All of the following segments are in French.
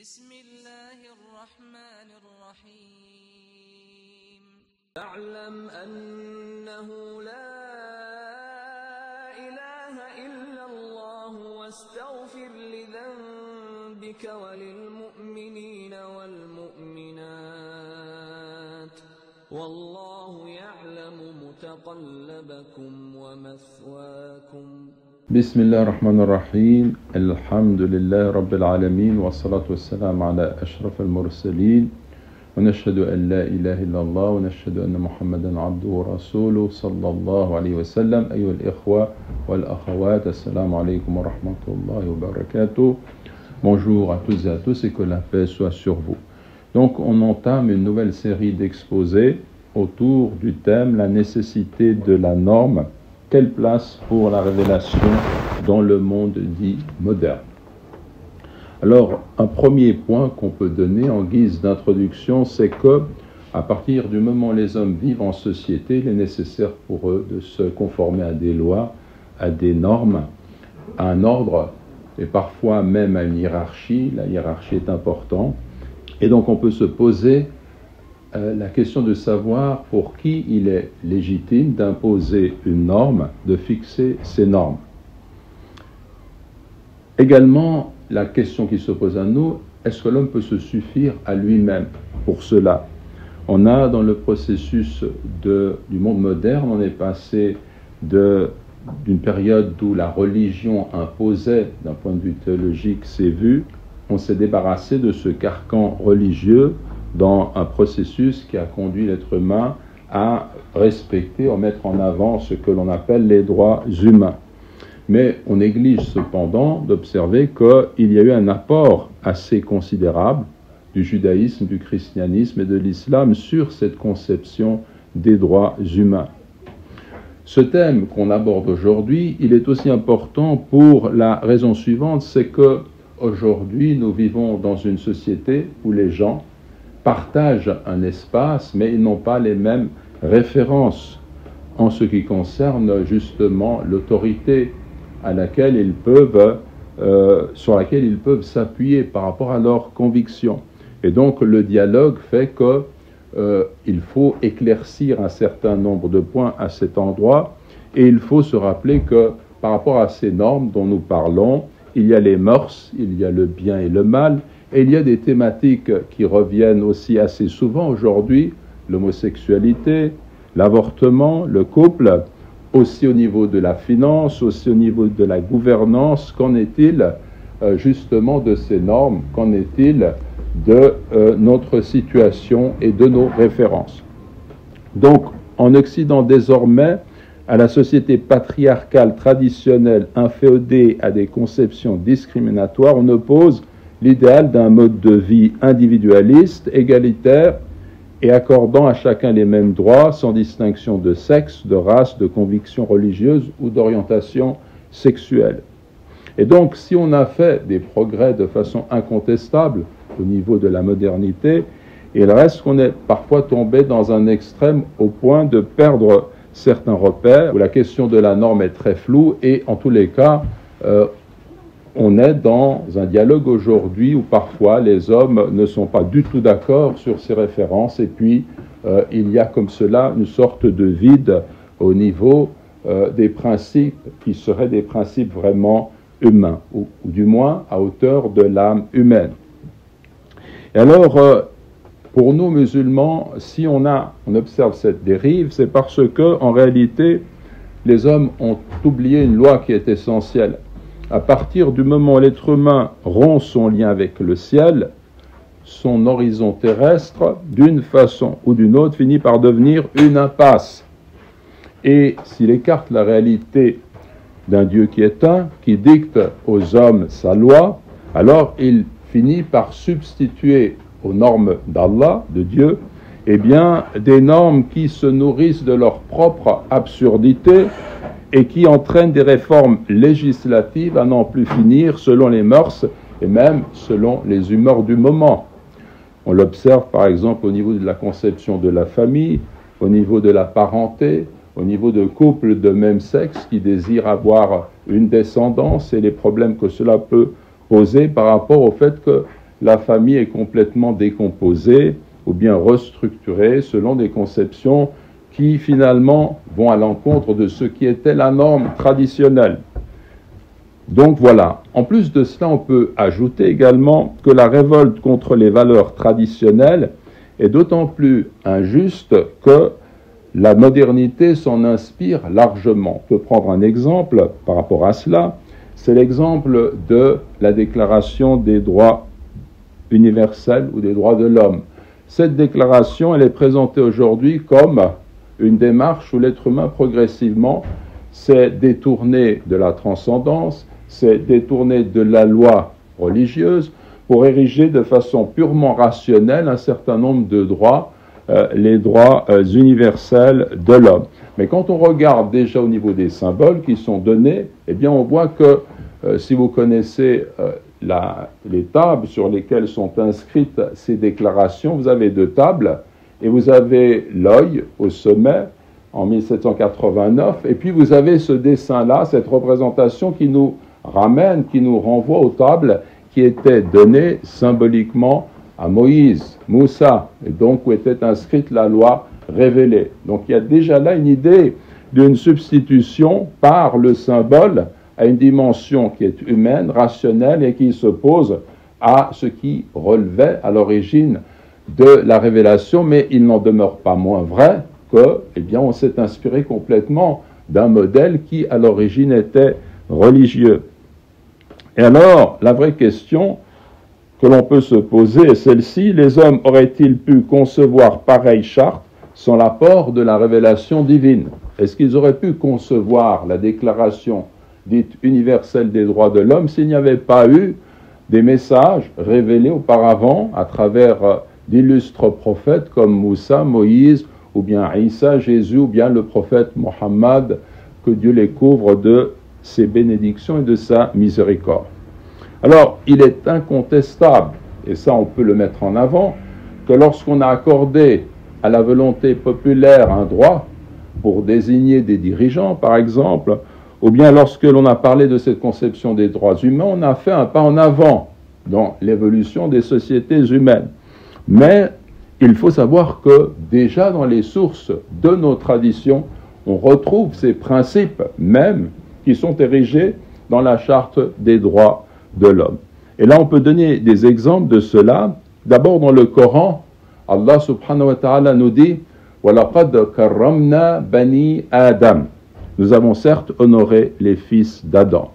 بسم الله الرحمن الرحيم اعلم أنه لا إله إلا الله واستغفر لذنبك وللمؤمنين والمؤمنات والله يعلم متقلبكم ومثواكم. بسم الله الرحمن الرحيم. الحمد لله رب العالمين والصلاة والسلام على أشرف المرسلين ونشهد أن لا إله إلا الله ونشهد أن محمدا عبده ورسوله صلى الله عليه وسلم. أيها الإخوة والأخوات, السلام عليكم ورحمة الله وبركاته. Bonjour à toutes et à tous et que la paix soit sur vous. Donc on entame une nouvelle série d'exposés autour du thème la nécessité de la norme. Quelle place pour la révélation dans le monde dit moderne? Alors, un premier point qu'on peut donner en guise d'introduction, c'est que, à partir du moment où les hommes vivent en société, il est nécessaire pour eux de se conformer à des lois, à des normes, à un ordre, et parfois même à une hiérarchie. La hiérarchie est importante. Et donc, on peut se poser la question de savoir pour qui il est légitime d'imposer une norme, de fixer ces normes. Également, la question qui se pose à nous, est-ce que l'homme peut se suffire à lui-même pour cela? On a dans le processus du monde moderne, on est passé d'une période où la religion imposait, d'un point de vue théologique, ses vues. On s'est débarrassé de ce carcan religieux dans un processus qui a conduit l'être humain à respecter, à mettre en avant ce que l'on appelle les droits humains. Mais on néglige cependant d'observer qu'il y a eu un apport assez considérable du judaïsme, du christianisme et de l'islam sur cette conception des droits humains. Ce thème qu'on aborde aujourd'hui, il est aussi important pour la raison suivante, c'est que aujourd'hui nous vivons dans une société où les gens partagent un espace, mais ils n'ont pas les mêmes références en ce qui concerne justement l'autorité sur laquelle ils peuvent s'appuyer par rapport à leurs convictions. Et donc le dialogue fait qu'il faut éclaircir un certain nombre de points à cet endroit, et il faut se rappeler que par rapport à ces normes dont nous parlons, il y a les mœurs, il y a le bien et le mal, et il y a des thématiques qui reviennent aussi assez souvent aujourd'hui, l'homosexualité, l'avortement, le couple, aussi au niveau de la finance, aussi au niveau de la gouvernance. Qu'en est-il justement de ces normes? Qu'en est-il de notre situation et de nos références? Donc, en Occident désormais, à la société patriarcale traditionnelle inféodée à des conceptions discriminatoires, on oppose l'idéal d'un mode de vie individualiste, égalitaire et accordant à chacun les mêmes droits sans distinction de sexe, de race, de conviction religieuse ou d'orientation sexuelle. Et donc, si on a fait des progrès de façon incontestable au niveau de la modernité, il reste qu'on est parfois tombé dans un extrême au point de perdre certains repères, où la question de la norme est très floue, et en tous les cas, on est dans un dialogue aujourd'hui où parfois les hommes ne sont pas du tout d'accord sur ces références, et puis il y a comme cela une sorte de vide au niveau des principes qui seraient des principes vraiment humains, ou du moins à hauteur de l'âme humaine. Et alors, pour nous musulmans, si on observe cette dérive, c'est parce que en réalité, les hommes ont oublié une loi qui est essentielle. À partir du moment où l'être humain rompt son lien avec le ciel, son horizon terrestre, d'une façon ou d'une autre, finit par devenir une impasse. Et s'il écarte la réalité d'un Dieu qui est un, qui dicte aux hommes sa loi, alors il finit par substituer aux normes d'Allah, de Dieu, des normes qui se nourrissent de leur propre absurdité et qui entraînent des réformes législatives à n'en plus finir selon les mœurs et même selon les humeurs du moment. On l'observe par exemple au niveau de la conception de la famille, au niveau de la parenté, au niveau de couples de même sexe qui désirent avoir une descendance et les problèmes que cela peut poser par rapport au fait que la famille est complètement décomposée ou bien restructurée selon des conceptions qui finalement vont à l'encontre de ce qui était la norme traditionnelle. Donc voilà. En plus de cela, on peut ajouter également que la révolte contre les valeurs traditionnelles est d'autant plus injuste que la modernité s'en inspire largement. On peut prendre un exemple par rapport à cela. C'est l'exemple de la Déclaration des droits universels ou des droits de l'homme. Cette déclaration, elle est présentée aujourd'hui comme une démarche où l'être humain progressivement s'est détourné de la transcendance, s'est détourné de la loi religieuse pour ériger de façon purement rationnelle un certain nombre de droits, les droits universels de l'homme. Mais quand on regarde déjà au niveau des symboles qui sont donnés, eh bien on voit que si vous connaissez les tables sur lesquelles sont inscrites ces déclarations, vous avez 2 tables, et vous avez l'œil au sommet en 1789, et puis vous avez ce dessin-là, cette représentation qui nous ramène, qui nous renvoie aux tables qui étaient données symboliquement à Moïse, Moussa, et donc où était inscrite la loi révélée. Donc il y a déjà là une idée d'une substitution par le symbole à une dimension qui est humaine, rationnelle et qui s'oppose à ce qui relevait à l'origine de la révélation, mais il n'en demeure pas moins vrai que, eh bien, on s'est inspiré complètement d'un modèle qui à l'origine était religieux. Et alors, la vraie question que l'on peut se poser est celle-ci: les hommes auraient-ils pu concevoir pareille charte sans l'apport de la révélation divine? Est-ce qu'ils auraient pu concevoir la déclaration dite universelle des droits de l'homme s'il n'y avait pas eu des messages révélés auparavant à travers d'illustres prophètes comme Moussa, Moïse, ou bien Isa, Jésus, ou bien le prophète Mohammed, que Dieu les couvre de ses bénédictions et de sa miséricorde. Alors, il est incontestable, et ça on peut le mettre en avant, que lorsqu'on a accordé à la volonté populaire un droit pour désigner des dirigeants, par exemple, ou bien lorsque l'on a parlé de cette conception des droits humains, on a fait un pas en avant dans l'évolution des sociétés humaines. Mais il faut savoir que déjà dans les sources de nos traditions, on retrouve ces principes mêmes qui sont érigés dans la charte des droits de l'homme. Et là, on peut donner des exemples de cela. D'abord, dans le Coran, Allah subhanahu wa ta'ala nous dit « وَلَقَدْ كَرَّمْنَا بَنِي Adam » Nous avons certes honoré les fils d'Adam.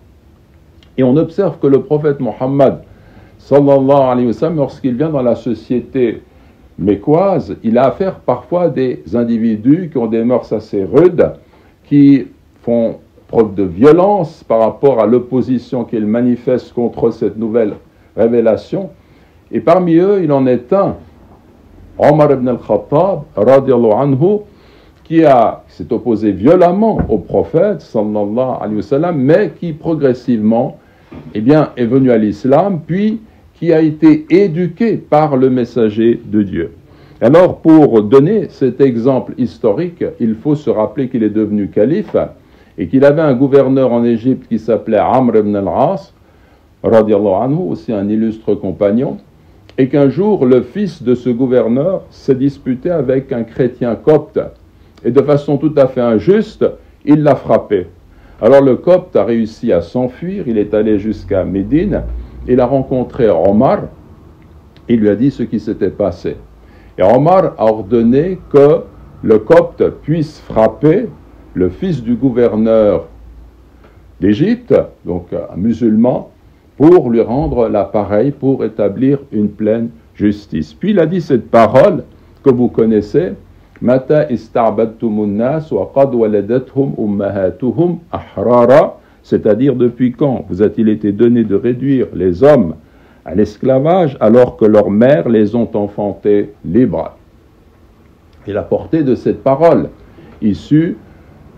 Et on observe que le prophète Mohammed, sallallahu alayhi wa sallam, lorsqu'il vient dans la société mécoise, il a affaire parfois à des individus qui ont des mœurs assez rudes, qui font preuve de violence par rapport à l'opposition qu'ils manifestent contre cette nouvelle révélation. Et parmi eux, il en est un, Omar ibn al-Khattab, radiallahu anhu, qui s'est opposé violemment au prophète, sallallahu alayhi wa sallam, mais qui progressivement est venu à l'islam, puis qui a été éduqué par le messager de Dieu. Alors, pour donner cet exemple historique, il faut se rappeler qu'il est devenu calife et qu'il avait un gouverneur en Égypte qui s'appelait Amr ibn al-As, radiallahu anhu, aussi un illustre compagnon, et qu'un jour, le fils de ce gouverneur s'est disputé avec un chrétien copte, et de façon tout à fait injuste, il l'a frappé. Alors le copte a réussi à s'enfuir, il est allé jusqu'à Médine, il a rencontré Omar, il lui a dit ce qui s'était passé. Et Omar a ordonné que le copte puisse frapper le fils du gouverneur d'Égypte, donc un musulman, pour lui rendre l'appareil, pour établir une pleine justice. Puis il a dit cette parole que vous connaissez, Mata ista'badtumun nas wa qad waladathum ummahatuhum ahrara, c'est-à-dire depuis quand vous a-t-il été donné de réduire les hommes à l'esclavage alors que leurs mères les ont enfantés libres. Et la portée de cette parole issue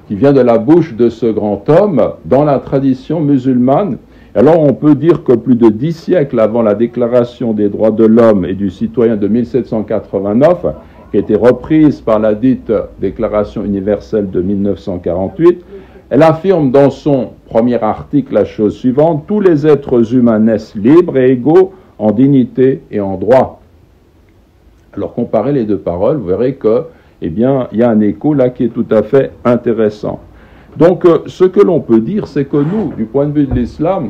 qui vient de la bouche de ce grand homme dans la tradition musulmane. Alors on peut dire que plus de 10 siècles avant la déclaration des droits de l'homme et du citoyen de 1789, qui a été reprise par la dite Déclaration universelle de 1948, elle affirme dans son premier article la chose suivante: tous les êtres humains naissent libres et égaux en dignité et en droit. Alors comparez les deux paroles, vous verrez que, eh bien, il y a un écho là qui est tout à fait intéressant. Donc, ce que l'on peut dire, c'est que nous, du point de vue de l'islam,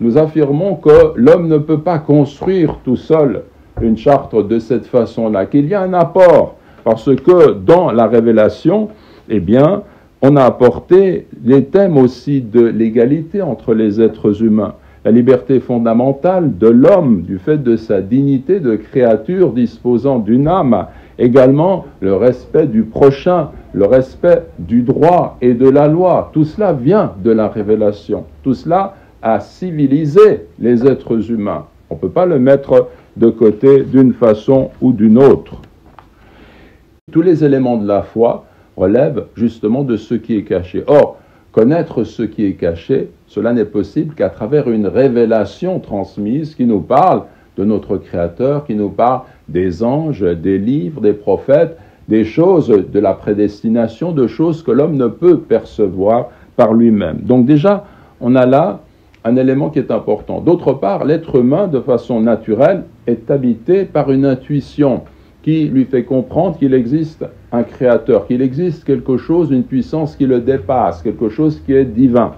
nous affirmons que l'homme ne peut pas construire tout seul une charte de cette façon-là, qu'il y a un apport, parce que dans la révélation, eh bien, on a apporté les thèmes aussi de l'égalité entre les êtres humains, la liberté fondamentale de l'homme, du fait de sa dignité de créature disposant d'une âme, également le respect du prochain, le respect du droit et de la loi. Tout cela vient de la révélation. Tout cela a civilisé les êtres humains. On ne peut pas le mettre de côté d'une façon ou d'une autre. Tous les éléments de la foi relèvent justement de ce qui est caché. Or, connaître ce qui est caché, cela n'est possible qu'à travers une révélation transmise qui nous parle de notre Créateur, qui nous parle des anges, des livres, des prophètes, des choses de la prédestination, de choses que l'homme ne peut percevoir par lui-même. Donc déjà, on a là un élément qui est important. D'autre part, l'être humain, de façon naturelle, est habité par une intuition qui lui fait comprendre qu'il existe un créateur, qu'il existe quelque chose, une puissance qui le dépasse, quelque chose qui est divin.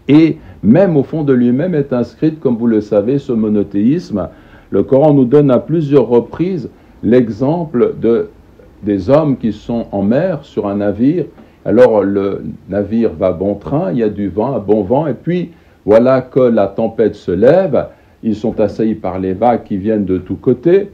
Et même au fond de lui-même est inscrite, comme vous le savez, ce monothéisme. Le Coran nous donne à plusieurs reprises l'exemple des hommes qui sont en mer sur un navire. Alors le navire va bon train, il y a du vent, un bon vent, et puis voilà que la tempête se lève, ils sont assaillis par les vagues qui viennent de tous côtés,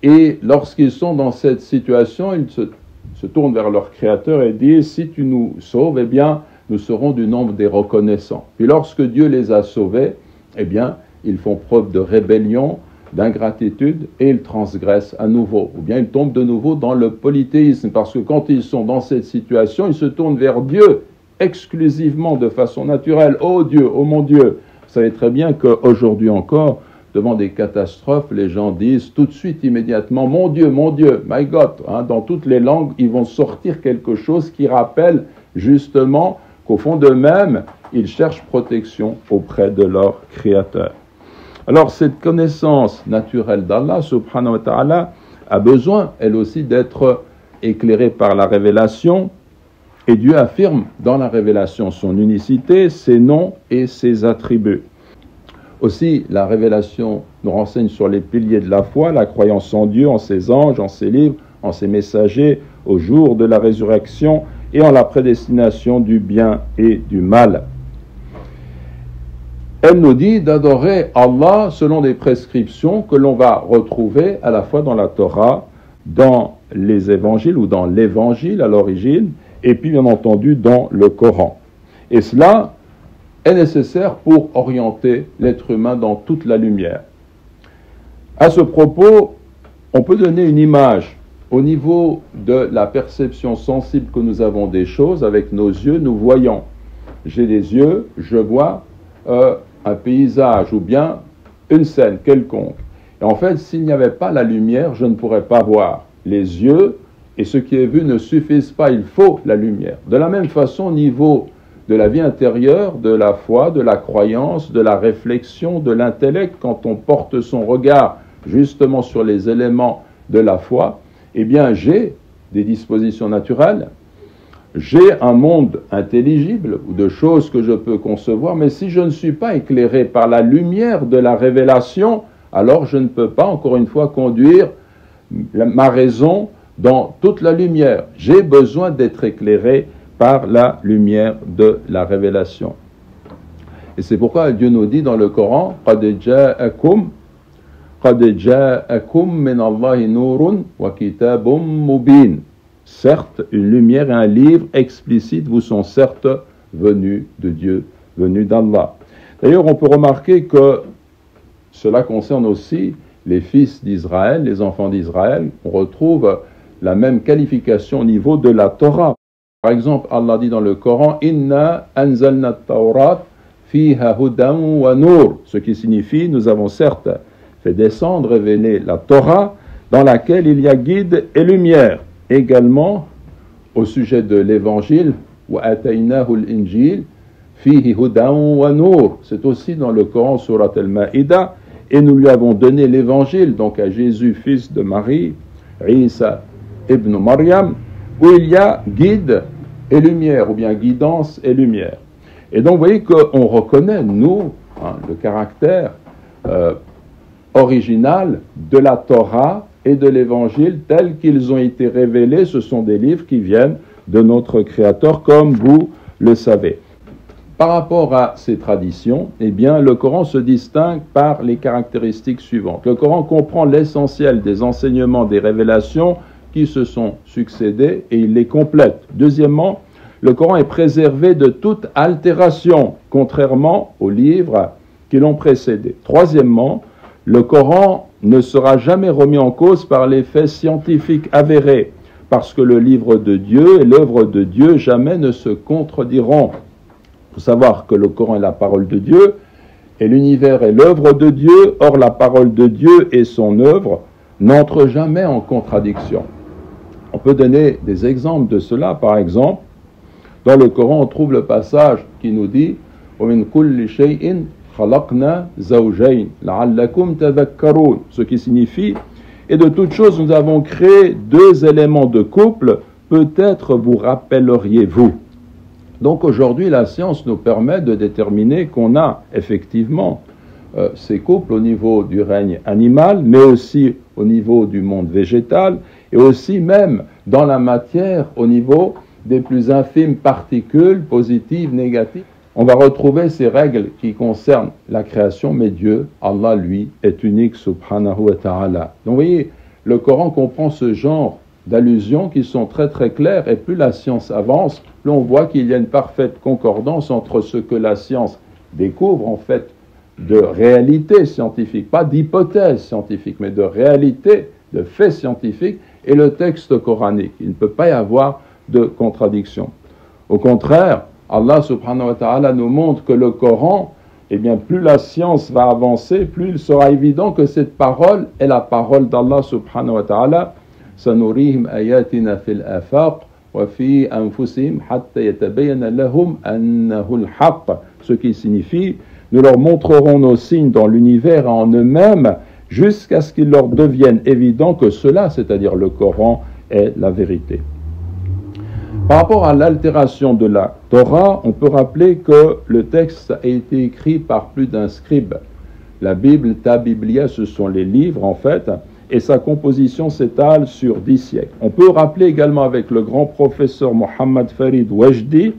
et lorsqu'ils sont dans cette situation, ils se tournent vers leur Créateur et disent « Si tu nous sauves, eh bien, nous serons du nombre des reconnaissants. » Puis lorsque Dieu les a sauvés, eh bien, ils font preuve de rébellion, d'ingratitude, et ils transgressent à nouveau. Ou bien ils tombent de nouveau dans le polythéisme, parce que quand ils sont dans cette situation, ils se tournent vers Dieu exclusivement, de façon naturelle. « Oh Dieu, oh mon Dieu !» Vous savez très bien qu'aujourd'hui encore, devant des catastrophes, les gens disent tout de suite, immédiatement, mon Dieu, my God. Dans toutes les langues, ils vont sortir quelque chose qui rappelle justement qu'au fond d'eux-mêmes, ils cherchent protection auprès de leur Créateur. Alors, cette connaissance naturelle d'Allah, subhanahu wa ta'ala, a besoin, elle aussi, d'être éclairée par la révélation. Et Dieu affirme dans la révélation son unicité, ses noms et ses attributs. Aussi, la révélation nous renseigne sur les piliers de la foi, la croyance en Dieu, en ses anges, en ses livres, en ses messagers, au jour de la résurrection et en la prédestination du bien et du mal. Elle nous dit d'adorer Allah selon des prescriptions que l'on va retrouver à la fois dans la Torah, dans les évangiles ou dans l'évangile à l'origine, et puis bien entendu dans le Coran. Et cela est nécessaire pour orienter l'être humain dans toute la lumière. À ce propos, on peut donner une image au niveau de la perception sensible que nous avons des choses. Avec nos yeux, nous voyons. J'ai les yeux, je vois un paysage ou bien une scène quelconque. Et en fait, s'il n'y avait pas la lumière, je ne pourrais pas voir. Les yeux et ce qui est vu ne suffisent pas, il faut la lumière. De la même façon, au niveau de la vie intérieure, de la foi, de la croyance, de la réflexion, de l'intellect, quand on porte son regard justement sur les éléments de la foi, eh bien j'ai des dispositions naturelles, j'ai un monde intelligible ou de choses que je peux concevoir, mais si je ne suis pas éclairé par la lumière de la révélation, alors je ne peux pas, encore une fois, conduire ma raison dans toute la lumière. J'ai besoin d'être éclairé par la lumière de la révélation. Et c'est pourquoi Dieu nous dit dans le Coran « قَدْ جَاءَكُمْ مِنَ اللَّهِ نُورٌ وَكِتَابٌ مُبِينٌ » Certes, une lumière et un livre explicite vous sont certes venus de Dieu, venus d'Allah. D'ailleurs, on peut remarquer que cela concerne aussi les fils d'Israël, les enfants d'Israël. On retrouve la même qualification au niveau de la Torah. Par exemple, Allah dit dans le Coran « Inna anzalna at-Tawrat fiha hudan wa nur » ce qui signifie « Nous avons certes fait descendre, révéler la Torah dans laquelle il y a guide et lumière » Également, au sujet de l'évangile, وَأَتَيْنَاهُ الْإِنْجِيلَ فِيهِ هُدًى وَنُورٌ. C'est aussi dans le Coran, Surat al-Ma'ida, et nous lui avons donné l'évangile, donc à Jésus, fils de Marie, Isa ibn Maryam, où il y a guide et lumière, ou bien guidance et lumière. Et donc vous voyez qu'on reconnaît, nous, le caractère original de la Torah et de l'Évangile tels qu'ils ont été révélés. Ce sont des livres qui viennent de notre Créateur, comme vous le savez. Par rapport à ces traditions, eh bien, le Coran se distingue par les caractéristiques suivantes. Le Coran comprend l'essentiel des enseignements, des révélations qui se sont succédés et il les complète. Deuxièmement, le Coran est préservé de toute altération, contrairement aux livres qui l'ont précédé. Troisièmement, le Coran ne sera jamais remis en cause par les faits scientifiques avérés, parce que le livre de Dieu et l'œuvre de Dieu jamais ne se contrediront. Il faut savoir que le Coran est la parole de Dieu et l'univers est l'œuvre de Dieu. Or, la parole de Dieu et son œuvre n'entrent jamais en contradiction. On peut donner des exemples de cela. Par exemple, dans le Coran, on trouve le passage qui nous dit « وَمِنْ كُلِّ شَيْءٍ خَلَقْنَا زَوْجَيْنِ لَعَلَّكُمْ تَذَكَّرُونَ » ce qui signifie « Et de toute chose, nous avons créé deux éléments de couple, peut-être vous rappelleriez-vous » Donc aujourd'hui, la science nous permet de déterminer qu'on a effectivement ces couples au niveau du règne animal, mais aussi au niveau du monde végétal, et aussi même dans la matière au niveau des plus infimes particules, positives, négatives. On va retrouver ces règles qui concernent la création, mais Dieu, Allah, lui, est unique, subhanahu wa ta'ala. Donc vous voyez, le Coran comprend ce genre d'allusions qui sont très très claires, et plus la science avance, plus on voit qu'il y a une parfaite concordance entre ce que la science découvre en fait de réalité scientifique, pas d'hypothèse scientifique, mais de réalité, de faits scientifiques, et le texte coranique. Il ne peut pas y avoir de contradiction. Au contraire, Allah subhanahu wa ta'ala nous montre que le Coran, eh bien, plus la science va avancer, plus il sera évident que cette parole est la parole d'Allah subhanahu wa ta'ala. سنريهم آياتنا في الآفاق وفي أنفسهم حتى يتبين لهم أنه الحق. Ce qui signifie, nous leur montrerons nos signes dans l'univers et en eux-mêmes jusqu'à ce qu'il leur devienne évident que cela, c'est-à-dire le Coran, est la vérité. Par rapport à l'altération de la Torah, on peut rappeler que le texte a été écrit par plus d'un scribe. La Bible, ta Biblia, ce sont les livres en fait, et sa composition s'étale sur 10 siècles. On peut rappeler également avec le grand professeur Mohammad Farid Wajdi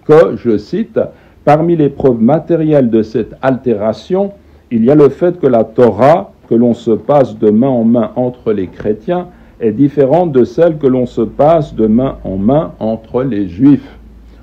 que, je cite, « Parmi les preuves matérielles de cette altération, il y a le fait que la Torah, que l'on se passe de main en main entre les chrétiens, est différente de celle que l'on se passe de main en main entre les juifs. »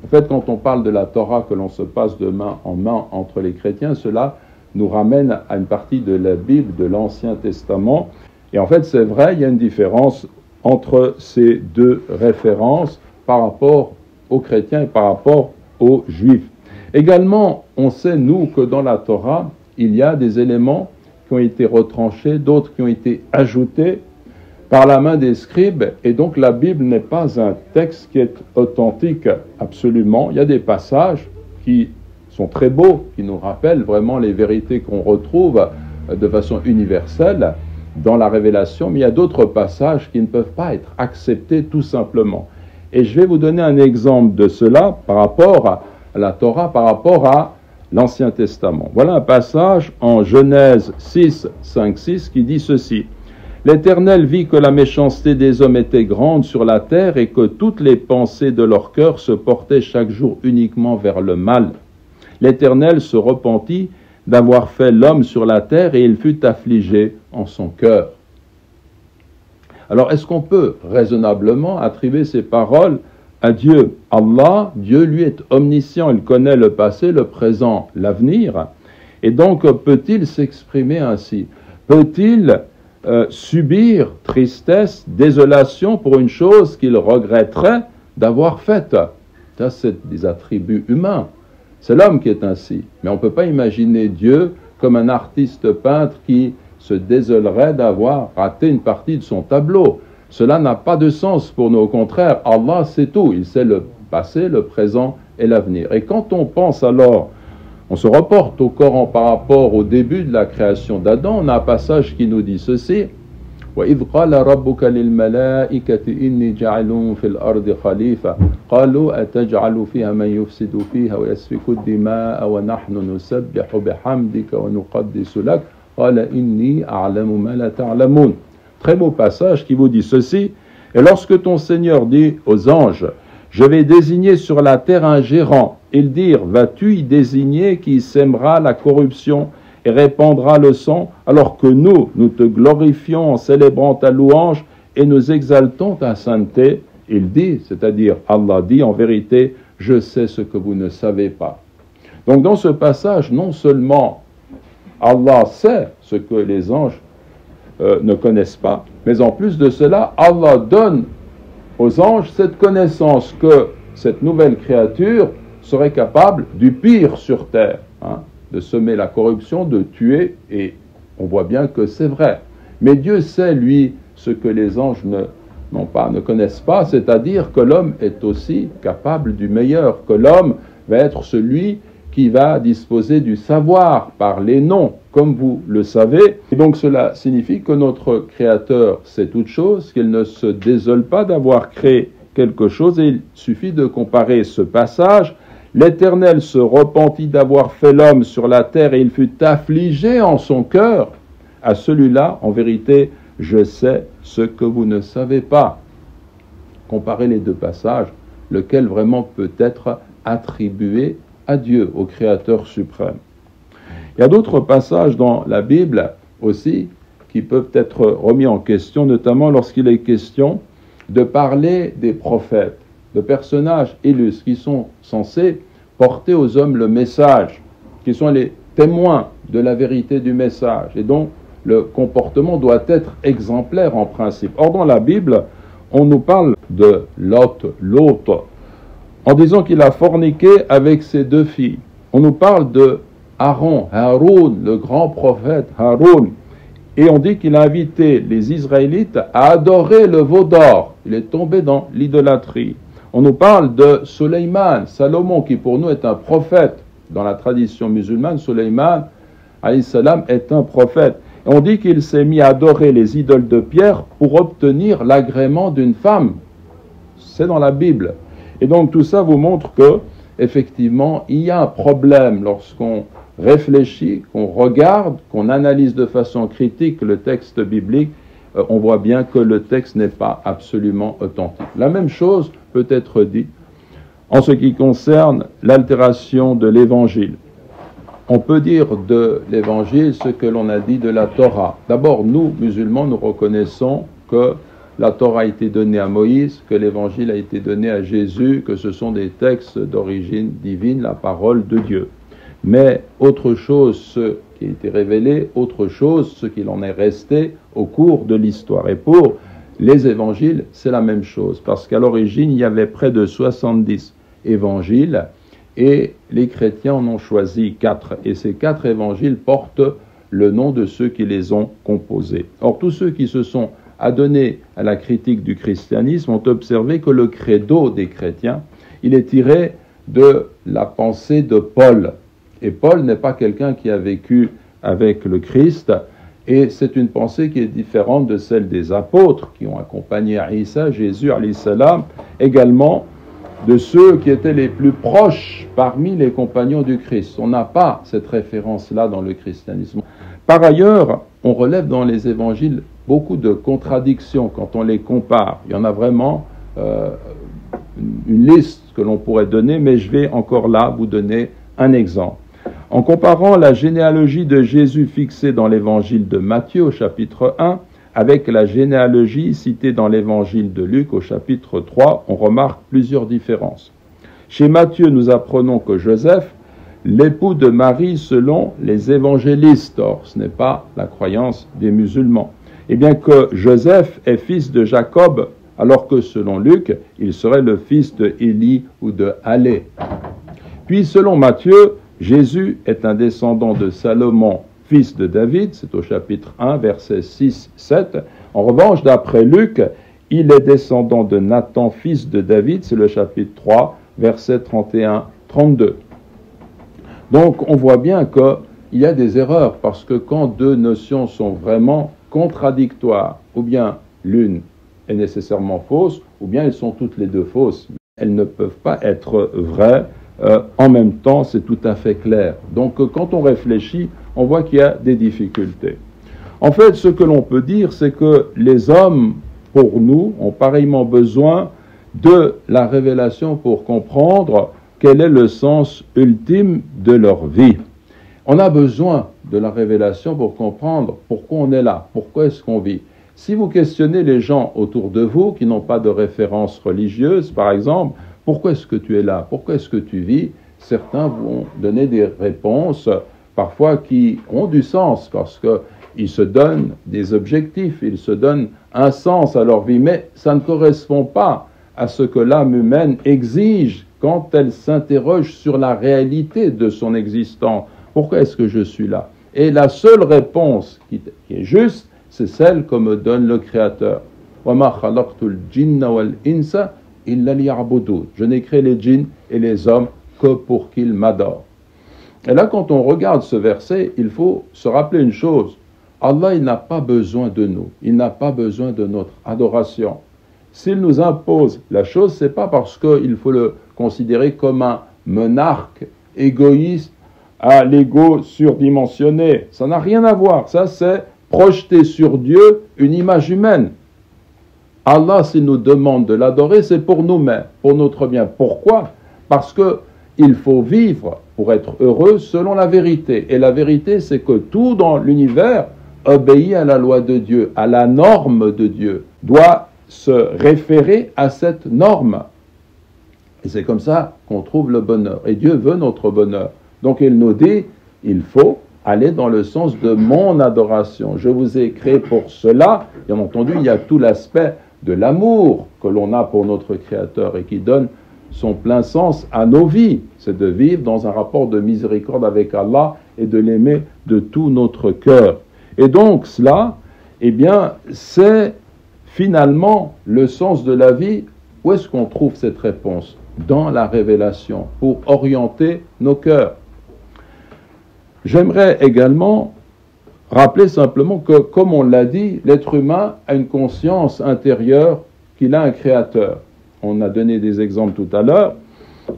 En fait, quand on parle de la Torah que l'on se passe de main en main entre les chrétiens, cela nous ramène à une partie de la Bible, de l'Ancien Testament. Et en fait, c'est vrai, il y a une différence entre ces deux références par rapport aux chrétiens et par rapport aux juifs. Également, on sait, nous, que dans la Torah, il y a des éléments qui ont été retranchés, d'autres qui ont été ajoutés par la main des scribes, et donc la Bible n'est pas un texte qui est authentique absolument. Il y a des passages qui sont très beaux, qui nous rappellent vraiment les vérités qu'on retrouve de façon universelle dans la révélation, mais il y a d'autres passages qui ne peuvent pas être acceptés tout simplement. Et je vais vous donner un exemple de cela par rapport à la Torah, par rapport à l'Ancien Testament. Voilà un passage en Genèse 6, 5, 6 qui dit ceci. « L'Éternel vit que la méchanceté des hommes était grande sur la terre et que toutes les pensées de leur cœur se portaient chaque jour uniquement vers le mal. L'Éternel se repentit d'avoir fait l'homme sur la terre et il fut affligé en son cœur. » Alors, est-ce qu'on peut raisonnablement attribuer ces paroles à Dieu? Allah, Dieu, lui, est omniscient, il connaît le passé, le présent, l'avenir. Et donc, peut-il s'exprimer ainsi? Peut-il subir tristesse, désolation pour une chose qu'il regretterait d'avoir faite? Ça, c'est des attributs humains. C'est l'homme qui est ainsi. Mais on ne peut pas imaginer Dieu comme un artiste peintre qui se désolerait d'avoir raté une partie de son tableau. Cela n'a pas de sens pour nous. Au contraire, Allah sait tout. Il sait le passé, le présent et l'avenir. Et quand on pense alors On se reporte au Coran par rapport au début de la création d'Adam. On a un passage qui nous dit ceci. وَإِذْ قَالَ رَبُّكَ لِلْمَلَائِكَةِ إِنِّي جَاعِلٌ فِي الْأَرْضِ خَلِيفَةً قَالُوا أَتَجْعَلُ فِيهَا مَنْ يُفْسِدُ فِيهَا وَيَسْفِكُ الدِّمَاءَ وَنَحْنُ نُسَبِّحُ بِحَمْدِكَ وَنُقَدِّسُ لَكَ قَالَ إِنِّي أَعْلَمُ مَا لَا تَعْلَمُونَ. Très beau passage qui vous dit ceci. Et lorsque ton Seigneur dit aux anges, je vais désigner sur la terre un gérant, ils dirent, vas-tu y désigner qui sèmera la corruption et répandra le sang, alors que nous te glorifions en célébrant ta louange et nous exaltons ta sainteté. Il dit, c'est-à-dire Allah dit, en vérité, je sais ce que vous ne savez pas. Donc dans ce passage, non seulement Allah sait ce que les anges ne connaissent pas, mais en plus de cela, Allah donne aux anges cette connaissance que cette nouvelle créature serait capable du pire sur terre, de semer la corruption, de tuer, et on voit bien que c'est vrai. Mais Dieu sait, lui, ce que les anges ne connaissent pas, c'est-à-dire que l'homme est aussi capable du meilleur, que l'homme va être celui qui va disposer du savoir par les noms, comme vous le savez. Et donc cela signifie que notre Créateur sait toute chose, qu'il ne se désole pas d'avoir créé quelque chose, et il suffit de comparer ce passage. L'Éternel se repentit d'avoir fait l'homme sur la terre et il fut affligé en son cœur. À celui-là, en vérité, je sais ce que vous ne savez pas. Comparez les deux passages, lequel vraiment peut être attribué à Dieu, au Créateur suprême. Il y a d'autres passages dans la Bible aussi qui peuvent être remis en question, notamment lorsqu'il est question de parler des prophètes, de personnages illustres qui sont censés porter aux hommes le message, qui sont les témoins de la vérité du message, et dont le comportement doit être exemplaire en principe. Or, dans la Bible, on nous parle de Lot, en disant qu'il a forniqué avec ses deux filles. On nous parle de Aaron, Haroun, le grand prophète Haroun, et on dit qu'il a invité les Israélites à adorer le veau d'or. Il est tombé dans l'idolâtrie. On nous parle de Sulayman, Salomon, qui pour nous est un prophète. Dans la tradition musulmane, Sulayman, alayhi salam, est un prophète. Et on dit qu'il s'est mis à adorer les idoles de pierre pour obtenir l'agrément d'une femme. C'est dans la Bible. Et donc tout ça vous montre que, effectivement, il y a un problème lorsqu'on réfléchit, qu'on regarde, qu'on analyse de façon critique le texte biblique. On voit bien que le texte n'est pas absolument authentique. La même chose peut être dit en ce qui concerne l'altération de l'Évangile. On peut dire de l'Évangile ce que l'on a dit de la Torah. D'abord, nous, musulmans, nous reconnaissons que la Torah a été donnée à Moïse, que l'Évangile a été donné à Jésus, que ce sont des textes d'origine divine, la parole de Dieu. Mais autre chose, ce qui a été révélé, autre chose, ce qu'il en est resté au cours de l'histoire. Et pour les évangiles, c'est la même chose, parce qu'à l'origine, il y avait près de 70 évangiles, et les chrétiens en ont choisi 4. Et ces 4 évangiles portent le nom de ceux qui les ont composés. Or, tous ceux qui se sont adonnés à la critique du christianisme ont observé que le credo des chrétiens, il est tiré de la pensée de Paul. Et Paul n'est pas quelqu'un qui a vécu avec le Christ, et c'est une pensée qui est différente de celle des apôtres qui ont accompagné Isa, Jésus, alayhi salam, également de ceux qui étaient les plus proches parmi les compagnons du Christ. On n'a pas cette référence-là dans le christianisme. Par ailleurs, on relève dans les évangiles beaucoup de contradictions quand on les compare. Il y en a vraiment une liste que l'on pourrait donner, mais je vais encore là vous donner un exemple. En comparant la généalogie de Jésus fixée dans l'évangile de Matthieu au chapitre 1 avec la généalogie citée dans l'évangile de Luc au chapitre 3, on remarque plusieurs différences. Chez Matthieu, nous apprenons que Joseph, l'époux de Marie selon les évangélistes, or ce n'est pas la croyance des musulmans, et bien que Joseph est fils de Jacob, alors que selon Luc, il serait le fils de Élie ou de Allé. Puis selon Matthieu, Jésus est un descendant de Salomon, fils de David, c'est au chapitre 1, versets 6-7. En revanche, d'après Luc, il est descendant de Nathan, fils de David, c'est le chapitre 3, versets 31-32. Donc on voit bien qu'il y a des erreurs, parce que quand deux notions sont vraiment contradictoires, ou bien l'une est nécessairement fausse, ou bien elles sont toutes les deux fausses, elles ne peuvent pas être vraies en même temps, c'est tout à fait clair. Donc quand on réfléchit, on voit qu'il y a des difficultés. En fait, ce que l'on peut dire, c'est que les hommes, pour nous, ont pareillement besoin de la révélation pour comprendre quel est le sens ultime de leur vie. On a besoin de la révélation pour comprendre pourquoi on est là, pourquoi est-ce qu'on vit. Si vous questionnez les gens autour de vous qui n'ont pas de référence religieuse, par exemple, pourquoi est-ce que tu es là, pourquoi est-ce que tu vis, certains vont donner des réponses parfois qui ont du sens, parce qu'ils se donnent des objectifs, ils se donnent un sens à leur vie, mais ça ne correspond pas à ce que l'âme humaine exige quand elle s'interroge sur la réalité de son existence. Pourquoi est-ce que je suis là? Et la seule réponse qui est juste, c'est celle que me donne le Créateur. وَمَا خَلَقْتُ الْجِنَّ وَالْإِنسَ إِلَّا لِيَعْبُدُونِ. Je n'ai créé les djinns et les hommes que pour qu'ils m'adorent. Et là, quand on regarde ce verset, il faut se rappeler une chose. Allah, il n'a pas besoin de nous. Il n'a pas besoin de notre adoration. S'il nous impose la chose, c'est pas parce qu'il faut le considérer comme un monarque égoïste à l'ego surdimensionné. Ça n'a rien à voir. Ça, c'est projeter sur Dieu une image humaine. Allah, s'il nous demande de l'adorer, c'est pour nous-mêmes, pour notre bien. Pourquoi? Parce qu'il faut vivre pour être heureux selon la vérité. Et la vérité, c'est que tout dans l'univers obéit à la loi de Dieu, à la norme de Dieu, doit se référer à cette norme. Et c'est comme ça qu'on trouve le bonheur. Et Dieu veut notre bonheur. Donc il nous dit, il faut aller dans le sens de mon adoration. Je vous ai créé pour cela. Bien entendu, il y a tout l'aspect de l'amour que l'on a pour notre Créateur et qui donne son plein sens à nos vies. C'est de vivre dans un rapport de miséricorde avec Allah et de l'aimer de tout notre cœur. Et donc cela, eh bien, c'est finalement le sens de la vie. Où est-ce qu'on trouve cette réponse? Dans la révélation, pour orienter nos cœurs. J'aimerais également rappeler simplement que, comme on l'a dit, l'être humain a une conscience intérieure qu'il a un créateur. On a donné des exemples tout à l'heure.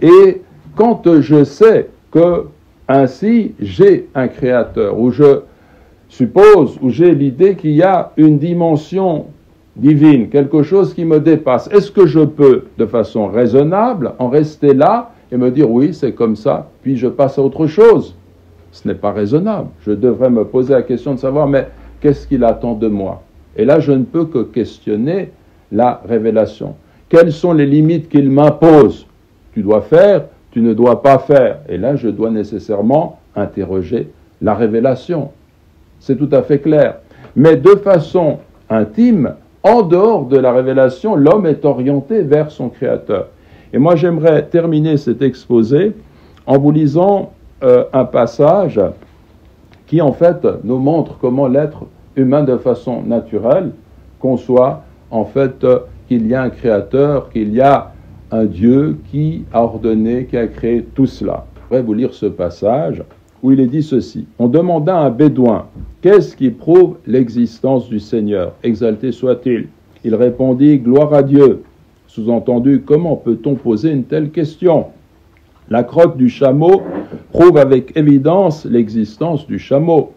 Et quand je sais que ainsi j'ai un créateur, ou je suppose, ou j'ai l'idée qu'il y a une dimension divine, quelque chose qui me dépasse, est-ce que je peux, de façon raisonnable, en rester là et me dire oui, c'est comme ça, puis je passe à autre chose? Ce n'est pas raisonnable. Je devrais me poser la question de savoir, mais qu'est-ce qu'il attend de moi? Et là, je ne peux que questionner la révélation. Quelles sont les limites qu'il m'impose? Tu dois faire, tu ne dois pas faire. Et là, je dois nécessairement interroger la révélation. C'est tout à fait clair. Mais de façon intime, en dehors de la révélation, l'homme est orienté vers son Créateur. Et moi, j'aimerais terminer cet exposé en vous lisant un passage qui, en fait, nous montre comment l'être humain, de façon naturelle, conçoit, en fait, qu'il y a un Créateur, qu'il y a un Dieu qui a ordonné, qui a créé tout cela. Je vais vous lire ce passage où il est dit ceci. On demanda à un bédouin, qu'est-ce qui prouve l'existence du Seigneur? Exalté soit-il. Il répondit, gloire à Dieu. Sous-entendu, comment peut-on poser une telle question? La crotte du chameau prouve avec évidence l'existence du chameau.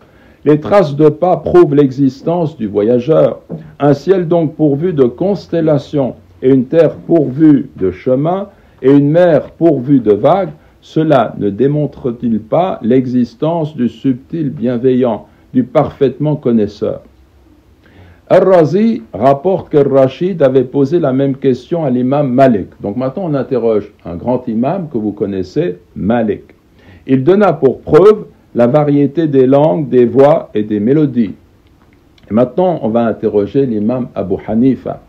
Les traces de pas prouvent l'existence du voyageur. Un ciel donc pourvu de constellations et une terre pourvue de chemins et une mer pourvue de vagues, cela ne démontre-t-il pas l'existence du subtil bienveillant, du parfaitement connaisseur? Al-Razi rapporte que Rachid avait posé la même question à l'imam Malik. Donc maintenant on interroge un grand imam que vous connaissez, Malik. Il donna pour preuve la variété des langues, des voix et des mélodies. Et maintenant on va interroger l'imam Abu Hanifa.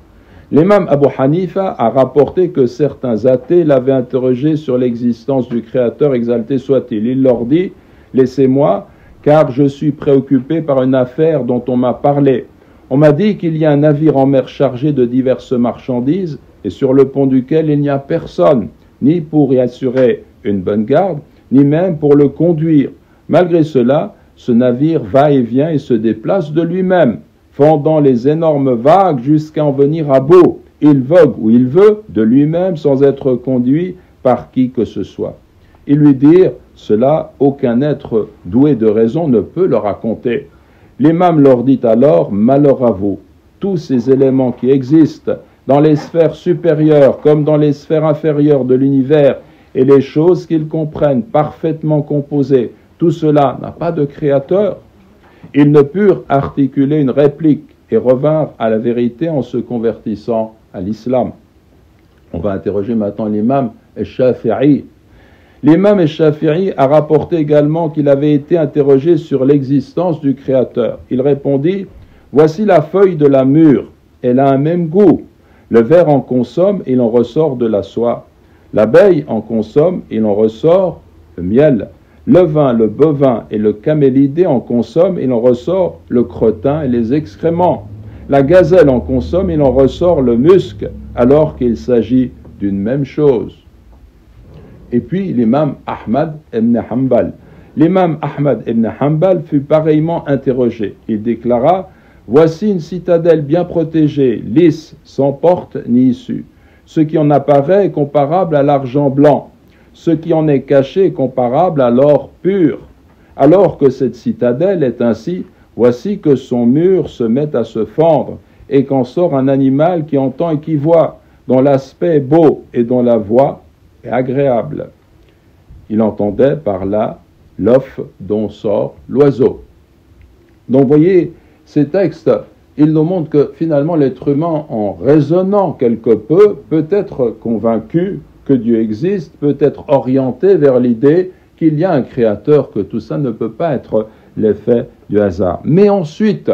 L'imam Abu Hanifa a rapporté que certains athées l'avaient interrogé sur l'existence du Créateur, exalté soit-il. Il leur dit, laissez-moi, car je suis préoccupé par une affaire dont on m'a parlé. On m'a dit qu'il y a un navire en mer chargé de diverses marchandises et sur le pont duquel il n'y a personne, ni pour y assurer une bonne garde, ni même pour le conduire. Malgré cela, ce navire va et vient et se déplace de lui-même, fendant les énormes vagues jusqu'à en venir à bout. Il vogue où il veut, de lui-même, sans être conduit par qui que ce soit. Ils lui dirent, cela, aucun être doué de raison ne peut le raconter. L'imam leur dit alors, malheur à vous, tous ces éléments qui existent dans les sphères supérieures comme dans les sphères inférieures de l'univers et les choses qu'ils comprennent parfaitement composées, tout cela n'a pas de créateur. Ils ne purent articuler une réplique et revinrent à la vérité en se convertissant à l'islam. On va interroger maintenant l'imam Shafi'i. L'imam Shafi'i a rapporté également qu'il avait été interrogé sur l'existence du Créateur. Il répondit, « Voici la feuille de la mûre, elle a un même goût. Le ver en consomme et il en ressort de la soie. L'abeille en consomme et il en ressort le miel. Le vin, le bovin et le camélidé en consomment et il en ressort le crottin et les excréments. La gazelle en consomme et il en ressort le musc, alors qu'il s'agit d'une même chose. » Et puis l'imam Ahmad ibn Hanbal. L'imam Ahmad ibn Hanbal fut pareillement interrogé. Il déclara, « Voici une citadelle bien protégée, lisse, sans porte ni issue. Ce qui en apparaît est comparable à l'argent blanc. Ce qui en est caché est comparable à l'or pur. Alors que cette citadelle est ainsi, voici que son mur se met à se fendre, et qu'en sort un animal qui entend et qui voit, dont l'aspect est beau et dont la voix est agréable. » Il entendait par là l'œuf dont sort l'oiseau. Donc, vous voyez, ces textes, ils nous montrent que finalement l'être humain, en raisonnant quelque peu, peut être convaincu que Dieu existe, peut être orienté vers l'idée qu'il y a un créateur, que tout ça ne peut pas être l'effet du hasard. Mais ensuite,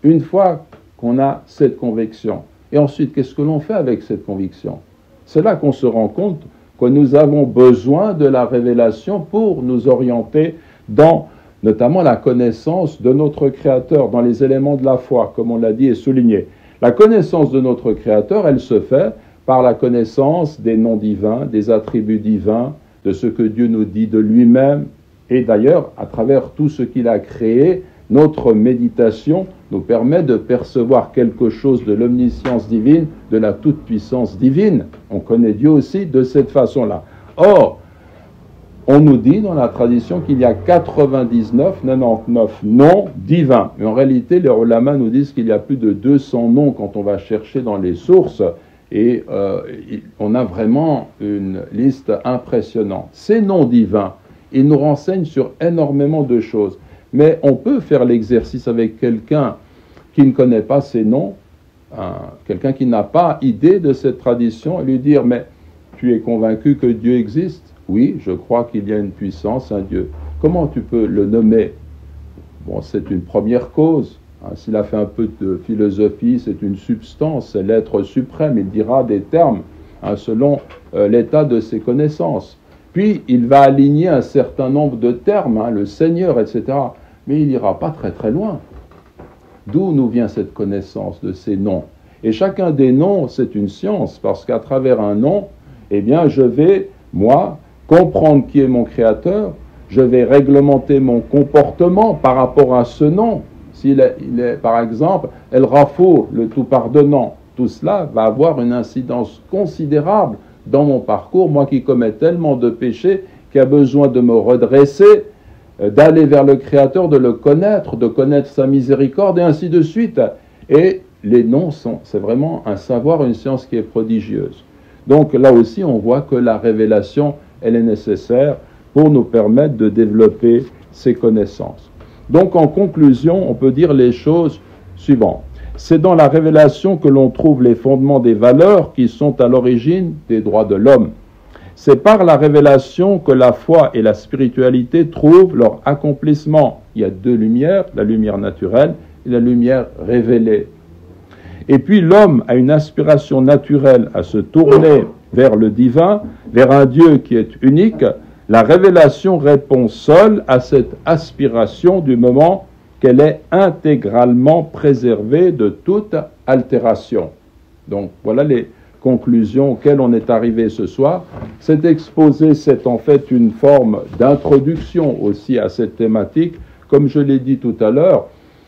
une fois qu'on a cette conviction, et ensuite, qu'est-ce que l'on fait avec cette conviction? C'est là qu'on se rend compte que nous avons besoin de la révélation pour nous orienter dans notamment la connaissance de notre Créateur, dans les éléments de la foi, comme on l'a dit et souligné. La connaissance de notre Créateur, elle se fait par la connaissance des noms divins, des attributs divins, de ce que Dieu nous dit de lui-même, et d'ailleurs, à travers tout ce qu'il a créé, notre méditation nous permet de percevoir quelque chose de l'omniscience divine, de la toute-puissance divine. On connaît Dieu aussi de cette façon-là. Or, on nous dit dans la tradition qu'il y a 99 noms divins. Mais en réalité, les ulama nous disent qu'il y a plus de 200 noms quand on va chercher dans les sources. Et on a vraiment une liste impressionnante. Ces noms divins, ils nous renseignent sur énormément de choses. Mais on peut faire l'exercice avec quelqu'un qui ne connaît pas ces noms, quelqu'un qui n'a pas idée de cette tradition, et lui dire, mais tu es convaincu que Dieu existe? Oui, je crois qu'il y a une puissance, un Dieu. Comment tu peux le nommer? Bon, c'est une première cause. S'il a fait un peu de philosophie, c'est une substance, c'est l'être suprême. Il dira des termes selon l'état de ses connaissances. Puis, il va aligner un certain nombre de termes, le Seigneur, etc. Mais il n'ira pas très très loin. D'où nous vient cette connaissance de ces noms? Et chacun des noms, c'est une science, parce qu'à travers un nom, eh bien, je vais, moi, comprendre qui est mon Créateur, je vais réglementer mon comportement par rapport à ce nom. S'il est, par exemple, El Rafour, le tout-pardonnant, tout cela va avoir une incidence considérable dans mon parcours, moi qui commets tellement de péchés, qui a besoin de me redresser, d'aller vers le Créateur, de le connaître, de connaître sa miséricorde, et ainsi de suite. Et les noms c'est vraiment un savoir, une science qui est prodigieuse. Donc là aussi, on voit que la révélation, elle est nécessaire pour nous permettre de développer ces connaissances. Donc en conclusion, on peut dire les choses suivantes. C'est dans la révélation que l'on trouve les fondements des valeurs qui sont à l'origine des droits de l'homme. C'est par la révélation que la foi et la spiritualité trouvent leur accomplissement. Il y a deux lumières, la lumière naturelle et la lumière révélée. Et puis l'homme a une aspiration naturelle à se tourner vers le divin, vers un Dieu qui est unique. La révélation répond seule à cette aspiration du moment qu'elle est intégralement préservée de toute altération. Donc voilà les conclusion auxquelles on est arrivé ce soir. Cet exposé, c'est en fait une forme d'introduction aussi à cette thématique. Comme je l'ai dit tout à l'heure,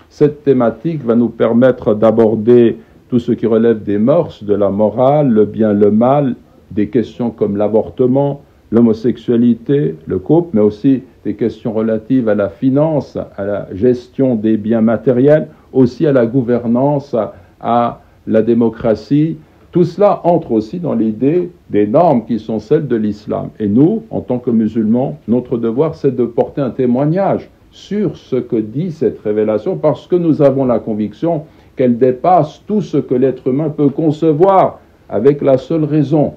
cette thématique va nous permettre d'aborder tout ce qui relève des mœurs, de la morale, le bien, le mal, des questions comme l'avortement, l'homosexualité, le couple, mais aussi des questions relatives à la finance, à la gestion des biens matériels, aussi à la gouvernance, à la démocratie. Tout cela entre aussi dans l'idée des normes qui sont celles de l'islam. Et nous, en tant que musulmans, notre devoir, c'est de porter un témoignage sur ce que dit cette révélation, parce que nous avons la conviction qu'elle dépasse tout ce que l'être humain peut concevoir avec la seule raison.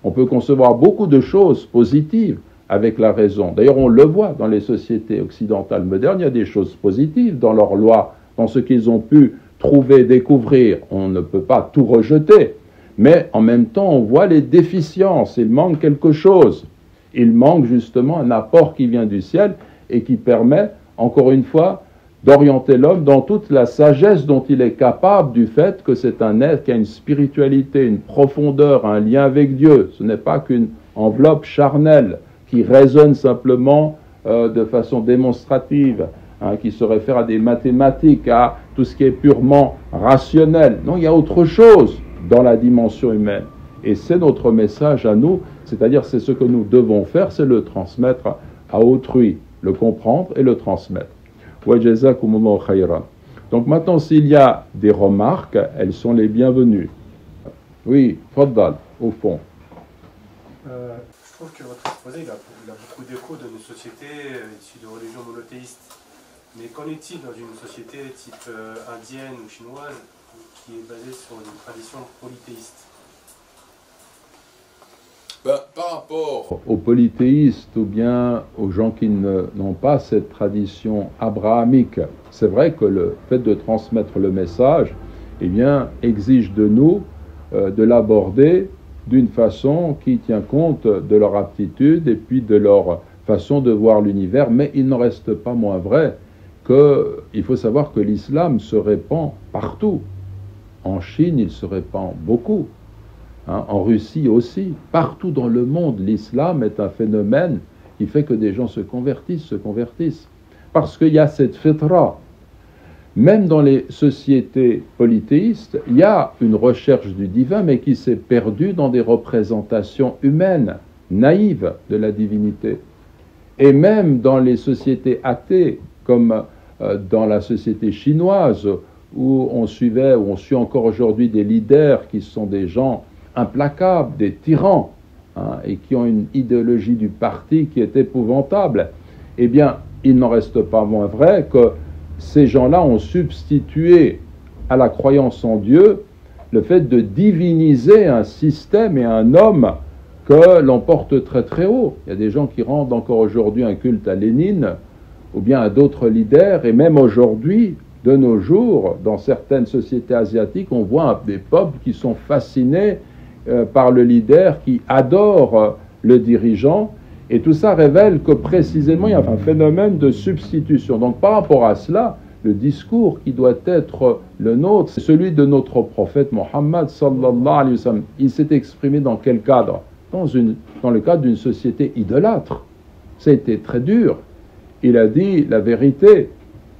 On peut concevoir beaucoup de choses positives avec la raison. D'ailleurs, on le voit dans les sociétés occidentales modernes, il y a des choses positives dans leurs lois, dans ce qu'ils ont pu trouver, découvrir. On ne peut pas tout rejeter, mais en même temps, on voit les déficiences. Il manque quelque chose. Il manque justement un apport qui vient du ciel et qui permet, encore une fois, d'orienter l'homme dans toute la sagesse dont il est capable du fait que c'est un être qui a une spiritualité, une profondeur, un lien avec Dieu. Ce n'est pas qu'une enveloppe charnelle qui résonne simplement de façon démonstrative, qui se réfère à des mathématiques, à tout ce qui est purement rationnel. Non, il y a autre chose dans la dimension humaine. Et c'est notre message à nous, c'est-à-dire c'est ce que nous devons faire, c'est le transmettre à autrui, le comprendre et le transmettre. Wa jazakumullahu khayran. Donc maintenant, s'il y a des remarques, elles sont les bienvenues. Oui, Faddal, au fond. Je trouve que votre exposé, il a beaucoup d'écho de nos sociétés issues de religions monothéistes. Mais qu'en est-il dans une société type indienne ou chinoise qui est basée sur une tradition polythéiste? Par rapport aux polythéistes ou bien aux gens qui n'ont pas cette tradition abrahamique, c'est vrai que le fait de transmettre le message, eh bien, exige de nous de l'aborder d'une façon qui tient compte de leur aptitude et puis de leur façon de voir l'univers, mais il n'en reste pas moins vrai qu'il faut savoir que l'islam se répand partout. En Chine, il se répand beaucoup. En Russie aussi, partout dans le monde, l'islam est un phénomène qui fait que des gens se convertissent. Parce qu'il y a cette fitra. Même dans les sociétés polythéistes, il y a une recherche du divin, mais qui s'est perdue dans des représentations humaines, naïves de la divinité. Et même dans les sociétés athées, comme dans la société chinoise, où on suit encore aujourd'hui des leaders qui sont des gens implacables, des tyrans, et qui ont une idéologie du parti qui est épouvantable, eh bien, il n'en reste pas moins vrai que ces gens-là ont substitué à la croyance en Dieu le fait de diviniser un système et un homme que l'on porte très très haut. Il y a des gens qui rendent encore aujourd'hui un culte à Lénine, ou bien à d'autres leaders, et même aujourd'hui, de nos jours, dans certaines sociétés asiatiques, on voit des peuples qui sont fascinés par le leader, qui adore le dirigeant, et tout ça révèle que précisément il y a un phénomène de substitution. Donc par rapport à cela, le discours qui doit être le nôtre, c'est celui de notre prophète Mohammed sallallahu alayhi wa sallam. Il s'est exprimé dans quel cadre? Dans le cadre d'une société idolâtre. Ça a été très dur. Il a dit la vérité,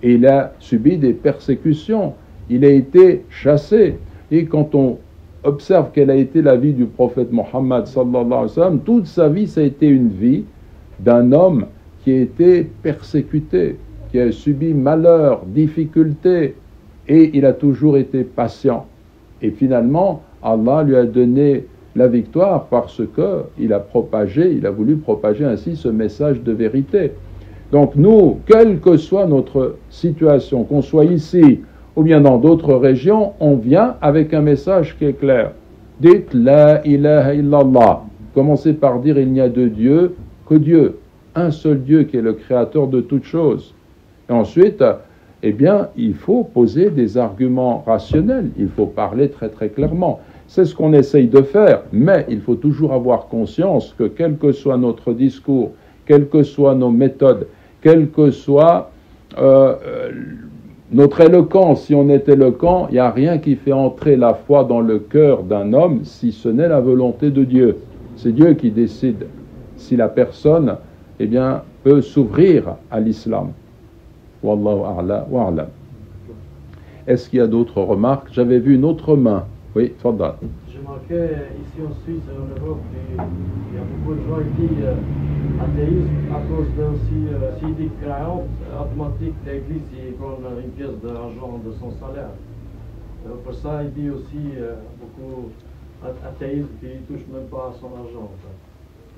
et il a subi des persécutions. Il a été chassé. Et quand on observe quelle a été la vie du prophète Mohammed sallallahu alayhi wa sallam, toute sa vie, ça a été une vie d'un homme qui a été persécuté, qui a subi malheur, difficultés, et il a toujours été patient. Et finalement, Allah lui a donné la victoire parce qu'il a voulu propager ainsi ce message de vérité. Donc nous, quelle que soit notre situation, qu'on soit ici, ou bien dans d'autres régions, on vient avec un message qui est clair. Dites la ilaha illallah. Commencez par dire il n'y a de Dieu que Dieu. Un seul Dieu qui est le créateur de toutes choses. Et ensuite, eh bien, il faut poser des arguments rationnels. Il faut parler très très clairement. C'est ce qu'on essaye de faire. Mais il faut toujours avoir conscience que quel que soit notre discours, quelles que soient nos méthodes, quelle que soit notre éloquence, si on est éloquent, il n'y a rien qui fait entrer la foi dans le cœur d'un homme si ce n'est la volonté de Dieu. C'est Dieu qui décide si la personne peut s'ouvrir à l'islam. Wallahu a'la wa a'lam. Est-ce qu'il y a d'autres remarques? J'avais vu une autre main. Oui, Fadal. Je marquais ici en Suisse et en Europe, il y a beaucoup de gens qui disent athéisme à cause d'un s'il dit croyance automatique, l'église il prend une pièce d'argent de son salaire. Pour ça, il dit aussi beaucoup athéisme qui ne touche même pas à son argent. En fait.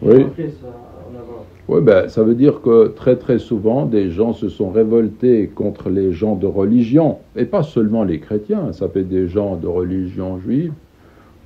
Oui. Ça en Europe. Oui, ça veut dire que très très souvent, des gens se sont révoltés contre les gens de religion, et pas seulement les chrétiens, ça peut être des gens de religion juive,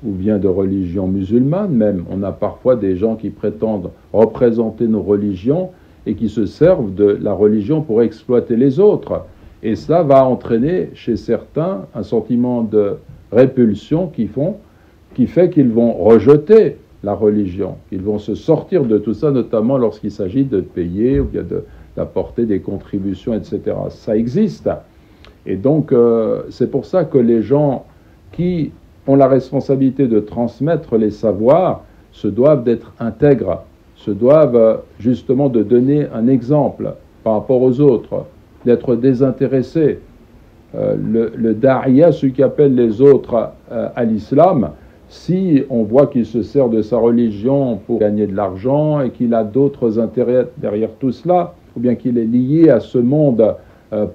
ou bien de religion musulmane même. On a parfois des gens qui prétendent représenter nos religions, et qui se servent de la religion pour exploiter les autres. Et cela va entraîner chez certains un sentiment de répulsion qui fait qu'ils vont rejeter la religion. Ils vont se sortir de tout ça, notamment lorsqu'il s'agit de payer ou bien d'apporter des contributions, etc. Ça existe. Et donc, c'est pour ça que les gens qui ont la responsabilité de transmettre les savoirs se doivent d'être intègres, se doivent justement de donner un exemple par rapport aux autres, d'être désintéressés. Le da'iya, celui qui appelle les autres à l'islam, si on voit qu'il se sert de sa religion pour gagner de l'argent et qu'il a d'autres intérêts derrière tout cela, ou bien qu'il est lié à ce monde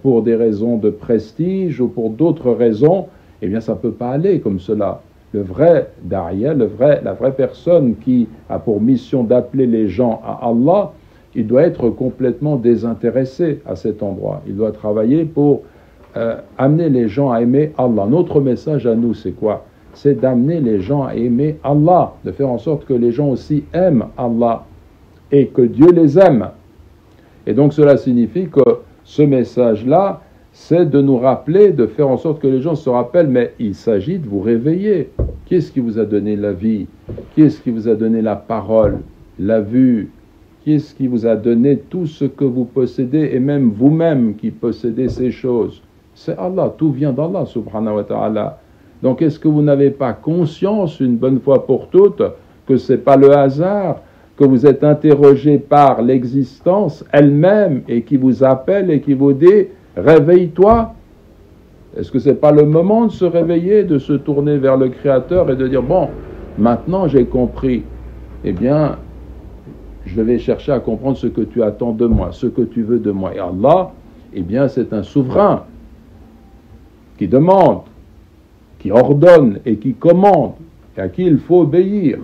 pour des raisons de prestige ou pour d'autres raisons, eh bien ça ne peut pas aller comme cela. Le vrai da'iya, la vraie personne qui a pour mission d'appeler les gens à Allah, il doit être complètement désintéressé à cet endroit. Il doit travailler pour amener les gens à aimer Allah. Notre message à nous, c'est quoi? C'est d'amener les gens à aimer Allah, de faire en sorte que les gens aussi aiment Allah et que Dieu les aime. Et donc cela signifie que ce message-là, c'est de nous rappeler, de faire en sorte que les gens se rappellent, mais il s'agit de vous réveiller. Qui est-ce qui vous a donné la vie? Qui est-ce qui vous a donné la parole, la vue? Qui est-ce qui vous a donné tout ce que vous possédez, et même vous-même qui possédez ces choses? C'est Allah, tout vient d'Allah subhanahu wa ta'ala. Donc est-ce que vous n'avez pas conscience, une bonne fois pour toutes, que ce n'est pas le hasard, que vous êtes interrogé par l'existence elle-même et qui vous appelle et qui vous dit « Réveille-toi ». Est-ce que ce n'est pas le moment de se réveiller, de se tourner vers le Créateur et de dire « Bon, maintenant j'ai compris, eh bien, je vais chercher à comprendre ce que tu attends de moi, ce que tu veux de moi. » Et Allah, eh bien, c'est un souverain qui demande, qui ordonne et qui commande, et à qui il faut obéir.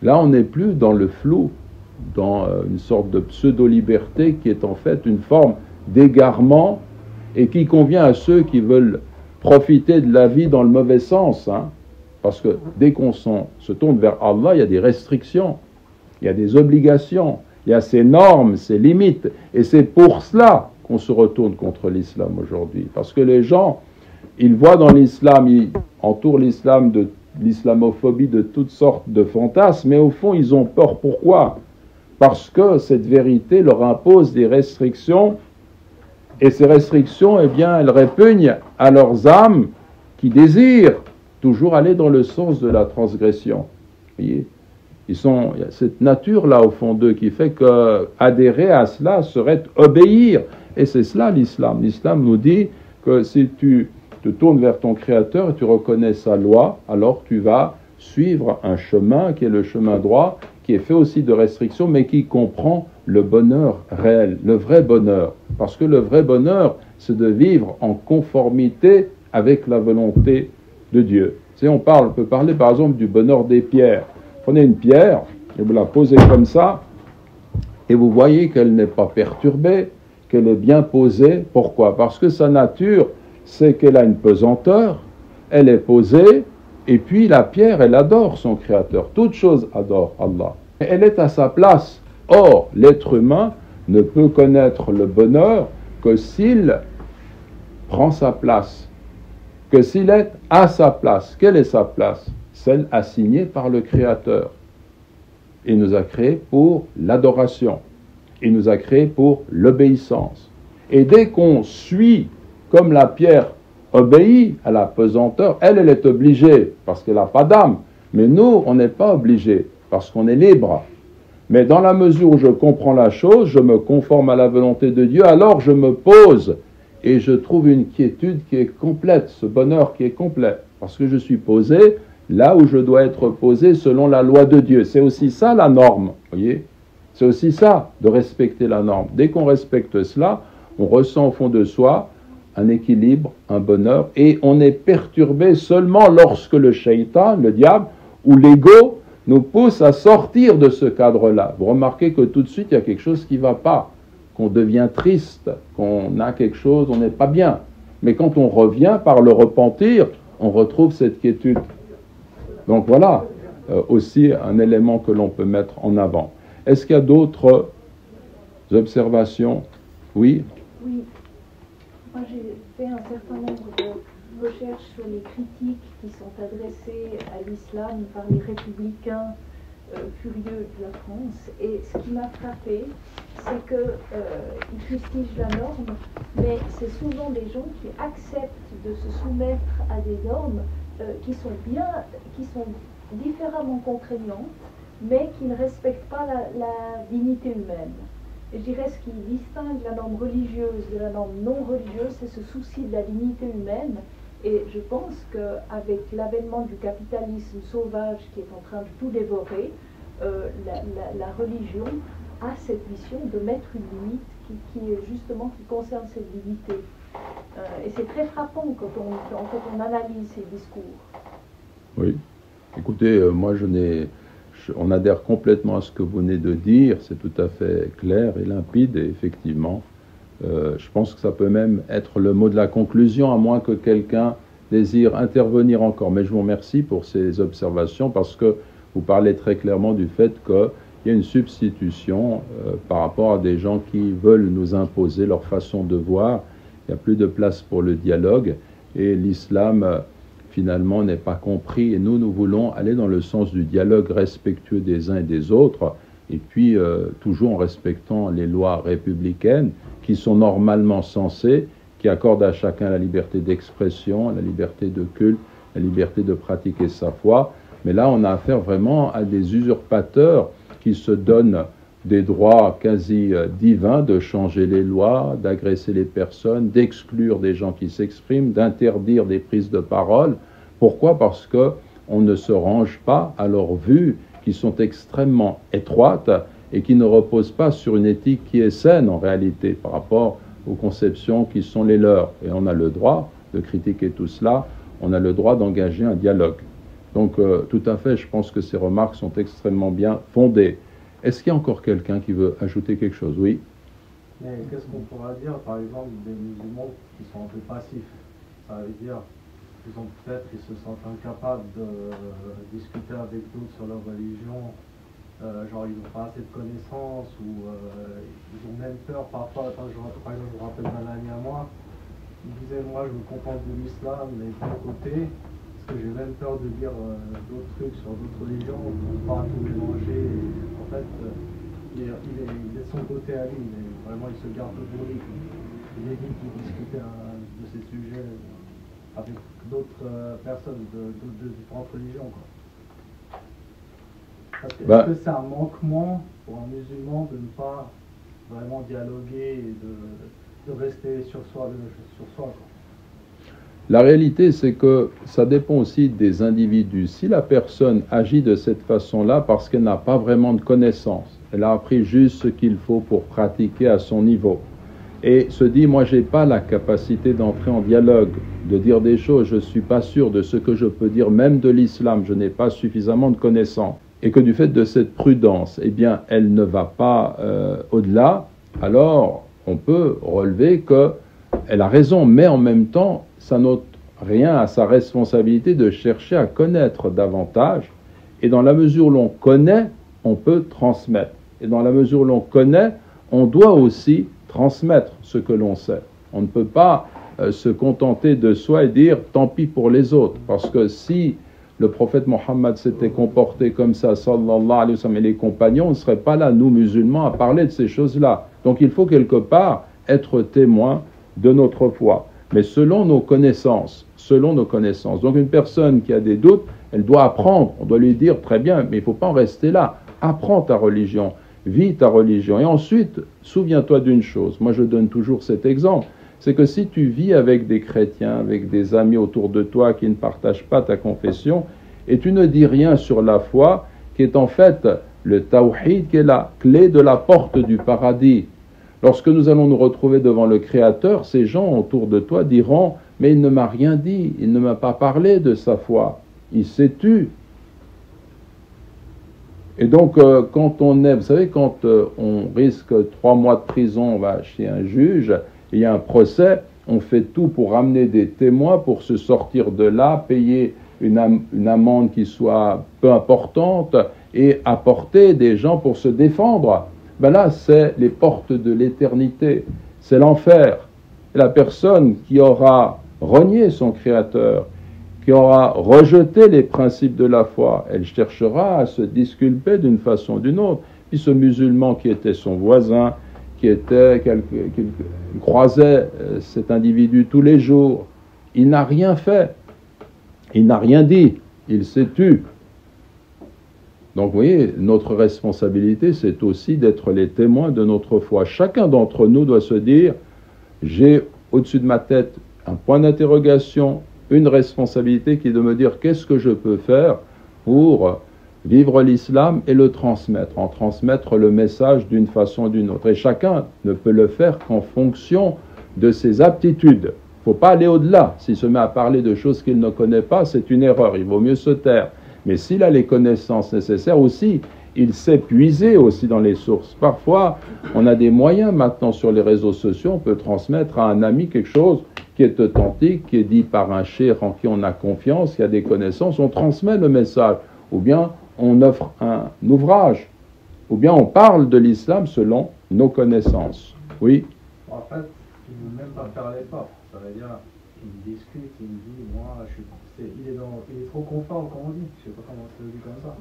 Là, on n'est plus dans le flou, dans une sorte de pseudo-liberté qui est en fait une forme d'égarement et qui convient à ceux qui veulent profiter de la vie dans le mauvais sens. Parce que dès qu'on se tourne vers Allah, il y a des restrictions, il y a des obligations, il y a ses normes, ses limites. Et c'est pour cela qu'on se retourne contre l'islam aujourd'hui. Parce que les gens, ils voient dans l'islam, ils entourent l'islam de l'islamophobie de toutes sortes de fantasmes, mais au fond, ils ont peur. Pourquoi? Parce que cette vérité leur impose des restrictions, et ces restrictions, eh bien, elles répugnent à leurs âmes qui désirent toujours aller dans le sens de la transgression. Vous voyez? Il y a cette nature-là au fond d'eux qui fait qu'adhérer à cela serait obéir. Et c'est cela l'islam. L'islam nous dit que si tu te tournes vers ton Créateur et tu reconnais sa loi, alors tu vas suivre un chemin qui est le chemin droit, qui est fait aussi de restrictions, mais qui comprend le bonheur réel, le vrai bonheur. Parce que le vrai bonheur, c'est de vivre en conformité avec la volonté de Dieu. Tu sais, on peut parler par exemple du bonheur des pierres. Prenez une pierre et vous la posez comme ça, et vous voyez qu'elle n'est pas perturbée, qu'elle est bien posée. Pourquoi? Parce que sa nature, c'est qu'elle a une pesanteur, elle est posée, et puis la pierre, elle adore son Créateur. Toute chose adore Allah. Elle est à sa place. Or, l'être humain ne peut connaître le bonheur que s'il prend sa place, que s'il est à sa place. Quelle est sa place? Celle assignée par le Créateur. Il nous a créés pour l'adoration. Il nous a créés pour l'obéissance. Et dès qu'on suit, comme la pierre obéit à la pesanteur, elle est obligée, parce qu'elle n'a pas d'âme. Mais nous, on n'est pas obligé, parce qu'on est libre. Mais dans la mesure où je comprends la chose, je me conforme à la volonté de Dieu, alors je me pose et je trouve une quiétude qui est complète, ce bonheur qui est complet, parce que je suis posé là où je dois être posé selon la loi de Dieu. C'est aussi ça la norme, voyez ? C'est aussi ça, de respecter la norme. Dès qu'on respecte cela, on ressent au fond de soi un équilibre, un bonheur, et on est perturbé seulement lorsque le shaitan, le diable, ou l'ego nous pousse à sortir de ce cadre-là. Vous remarquez que tout de suite, il y a quelque chose qui ne va pas, qu'on devient triste, qu'on a quelque chose, on n'est pas bien. Mais quand on revient par le repentir, on retrouve cette quiétude. Donc voilà, aussi un élément que l'on peut mettre en avant. Est-ce qu'il y a d'autres observations? Oui? Oui. Moi, j'ai fait un certain nombre de recherches sur les critiques qui sont adressées à l'islam par les républicains furieux de la France. Et ce qui m'a frappé, c'est qu'ils fustigent la norme, mais c'est souvent des gens qui acceptent de se soumettre à des normes qui sont différemment contraignantes, mais qui ne respectent pas la dignité humaine. Et je dirais ce qui distingue la norme religieuse de la norme non religieuse, c'est ce souci de la dignité humaine. Et je pense qu'avec l'avènement du capitalisme sauvage qui est en train de tout dévorer, la religion a cette mission de mettre une limite qui concerne cette dignité. Et c'est très frappant quand on analyse ces discours. Oui. Écoutez, moi on adhère complètement à ce que vous venez de dire, c'est tout à fait clair et limpide, et effectivement, je pense que ça peut même être le mot de la conclusion, à moins que quelqu'un désire intervenir encore. Mais je vous remercie pour ces observations, parce que vous parlez très clairement du fait qu'il y a une substitution par rapport à des gens qui veulent nous imposer leur façon de voir. Il n'y a plus de place pour le dialogue, et l'islam finalement n'est pas compris, et nous voulons aller dans le sens du dialogue respectueux des uns et des autres, et puis toujours en respectant les lois républicaines qui sont normalement censées, qui accordent à chacun la liberté d'expression, la liberté de culte, la liberté de pratiquer sa foi. Mais là, on a affaire vraiment à des usurpateurs qui se donnent des droits quasi divins de changer les lois, d'agresser les personnes, d'exclure des gens qui s'expriment, d'interdire des prises de parole. Pourquoi? Parce qu'on ne se range pas à leurs vues qui sont extrêmement étroites et qui ne reposent pas sur une éthique qui est saine en réalité par rapport aux conceptions qui sont les leurs. Et on a le droit de critiquer tout cela, on a le droit d'engager un dialogue. Donc tout à fait, je pense que ces remarques sont extrêmement bien fondées. Est-ce qu'il y a encore quelqu'un qui veut ajouter quelque chose? Oui. Mais qu'est-ce qu'on pourra dire, par exemple, des musulmans qui sont un peu passifs? Ça veut dire qu'ils se sentent incapables de discuter avec d'autres sur leur religion, genre ils n'ont pas assez de connaissances, ou ils ont même peur parfois. Par exemple, je me rappelle d'un ami à moi, il disait, moi je me contente de l'islam, mais de mon côté, parce que j'ai même peur de dire d'autres trucs sur d'autres religions, pour pas tout mélanger. En fait, il est de son côté à lui, mais vraiment il se garde pour lui. Il évite de discuter de ces sujets avec d'autres personnes de différentes religions. Est-ce que c'est un manquement pour un musulman de ne pas vraiment dialoguer et de rester sur soi quoi? La réalité, c'est que ça dépend aussi des individus. Si la personne agit de cette façon-là parce qu'elle n'a pas vraiment de connaissances, elle a appris juste ce qu'il faut pour pratiquer à son niveau, et se dit, moi, je n'ai pas la capacité d'entrer en dialogue, de dire des choses, je ne suis pas sûr de ce que je peux dire, même de l'islam, je n'ai pas suffisamment de connaissances, et que du fait de cette prudence, eh bien, elle ne va pas au-delà, alors on peut relever qu'elle a raison, mais en même temps, ça n'ôte rien à sa responsabilité de chercher à connaître davantage, et dans la mesure où l'on connaît, on peut transmettre, et dans la mesure où l'on connaît, on doit aussi transmettre ce que l'on sait. On ne peut pas se contenter de soi et dire tant pis pour les autres, parce que si le prophète Mohammed s'était comporté comme ça, sallallahu alayhi wa sallam, et les compagnons, on ne serait pas là, nous musulmans, à parler de ces choses-là. Donc il faut quelque part être témoin de notre foi, mais selon nos connaissances, selon nos connaissances. Donc une personne qui a des doutes, elle doit apprendre, on doit lui dire très bien, mais il ne faut pas en rester là, apprends ta religion, vis ta religion, et ensuite, souviens-toi d'une chose, moi je donne toujours cet exemple, c'est que si tu vis avec des chrétiens, avec des amis autour de toi qui ne partagent pas ta confession, et tu ne dis rien sur la foi, qui est en fait le tawhid, qui est la clé de la porte du paradis. Lorsque nous allons nous retrouver devant le Créateur, ces gens autour de toi diront « Mais il ne m'a rien dit, il ne m'a pas parlé de sa foi, il s'est tu. » Et donc, quand on est, vous savez, quand on risque 3 mois de prison, on va chez un juge, il y a un procès, on fait tout pour ramener des témoins, pour se sortir de là, payer une amende qui soit peu importante et apporter des gens pour se défendre. Ben là, c'est les portes de l'éternité, c'est l'enfer. Et la personne qui aura renié son Créateur, qui aura rejeté les principes de la foi, elle cherchera à se disculper d'une façon ou d'une autre. Puis ce musulman qui était son voisin, qui croisait cet individu tous les jours, il n'a rien fait, il n'a rien dit, il s'est tu. Donc vous voyez, notre responsabilité, c'est aussi d'être les témoins de notre foi. Chacun d'entre nous doit se dire, j'ai au-dessus de ma tête un point d'interrogation, une responsabilité qui est de me dire qu'est-ce que je peux faire pour vivre l'islam et le transmettre, en transmettre le message d'une façon ou d'une autre. Et chacun ne peut le faire qu'en fonction de ses aptitudes. Il ne faut pas aller au-delà. S'il se met à parler de choses qu'il ne connaît pas, c'est une erreur, il vaut mieux se taire. Mais s'il a les connaissances nécessaires aussi, il sait puiser aussi dans les sources. Parfois, on a des moyens maintenant sur les réseaux sociaux, on peut transmettre à un ami quelque chose qui est authentique, qui est dit par un cheikh en qui on a confiance, qui a des connaissances, on transmet le message. Ou bien on offre un ouvrage, ou bien on parle de l'islam selon nos connaissances. Oui. En fait, il ne veut même pas faire l'effort. Ça veut dire, il discute, il me dit, moi, il est trop conforme, comme on dit. Je ne sais pas comment ça se dit comme ça.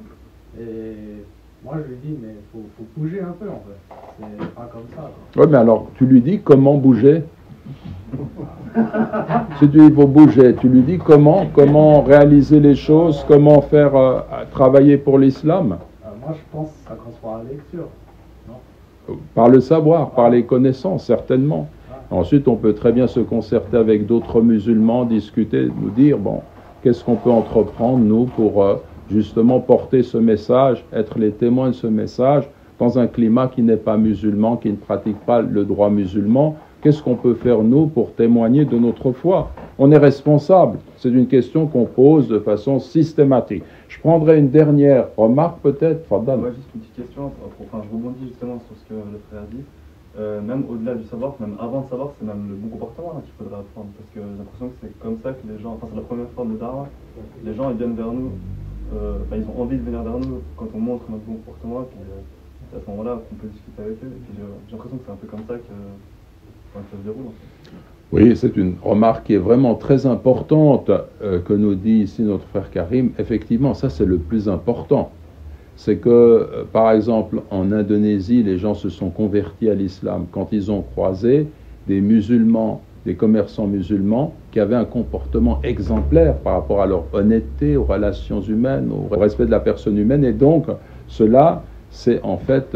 Et moi, je lui dis, mais il faut bouger un peu, en fait. C'est pas comme ça, quoi. Oui, mais alors, tu lui dis comment bouger? Si tu dis il faut bouger, tu lui dis comment réaliser les choses, comment faire travailler pour l'islam. Moi, je pense que ça commence par la lecture, non? Par le savoir, par les connaissances, certainement. Ensuite, on peut très bien se concerter avec d'autres musulmans, discuter, nous dire, bon, qu'est-ce qu'on peut entreprendre, nous, pour justement porter ce message, être les témoins de ce message, dans un climat qui n'est pas musulman, qui ne pratique pas le droit musulman. Qu'est-ce qu'on peut faire, nous, pour témoigner de notre foi? On est responsable. C'est une question qu'on pose de façon systématique. Je prendrai une dernière remarque, peut-être. Fadal. Ouais, juste une petite question. Enfin, je rebondis justement sur ce que le frère dit. Même au-delà du savoir, même avant de savoir, c'est même le bon comportement qu'il faudrait apprendre. Parce que j'ai l'impression que c'est comme ça que les gens... Enfin, c'est la première forme de da'wah. Les gens, ils viennent vers nous. Ils ont envie de venir vers nous quand on montre notre bon comportement. Puis c'est à ce moment-là qu'on peut discuter avec eux. Et puis j'ai l'impression que c'est un peu comme ça que... Oui, c'est une remarque qui est vraiment très importante que nous dit ici notre frère Karim. Effectivement, ça c'est le plus important. C'est que, par exemple, en Indonésie, les gens se sont convertis à l'islam quand ils ont croisé des musulmans, des commerçants musulmans qui avaient un comportement exemplaire par rapport à leur honnêteté, aux relations humaines, au respect de la personne humaine. Et donc, cela, c'est en fait...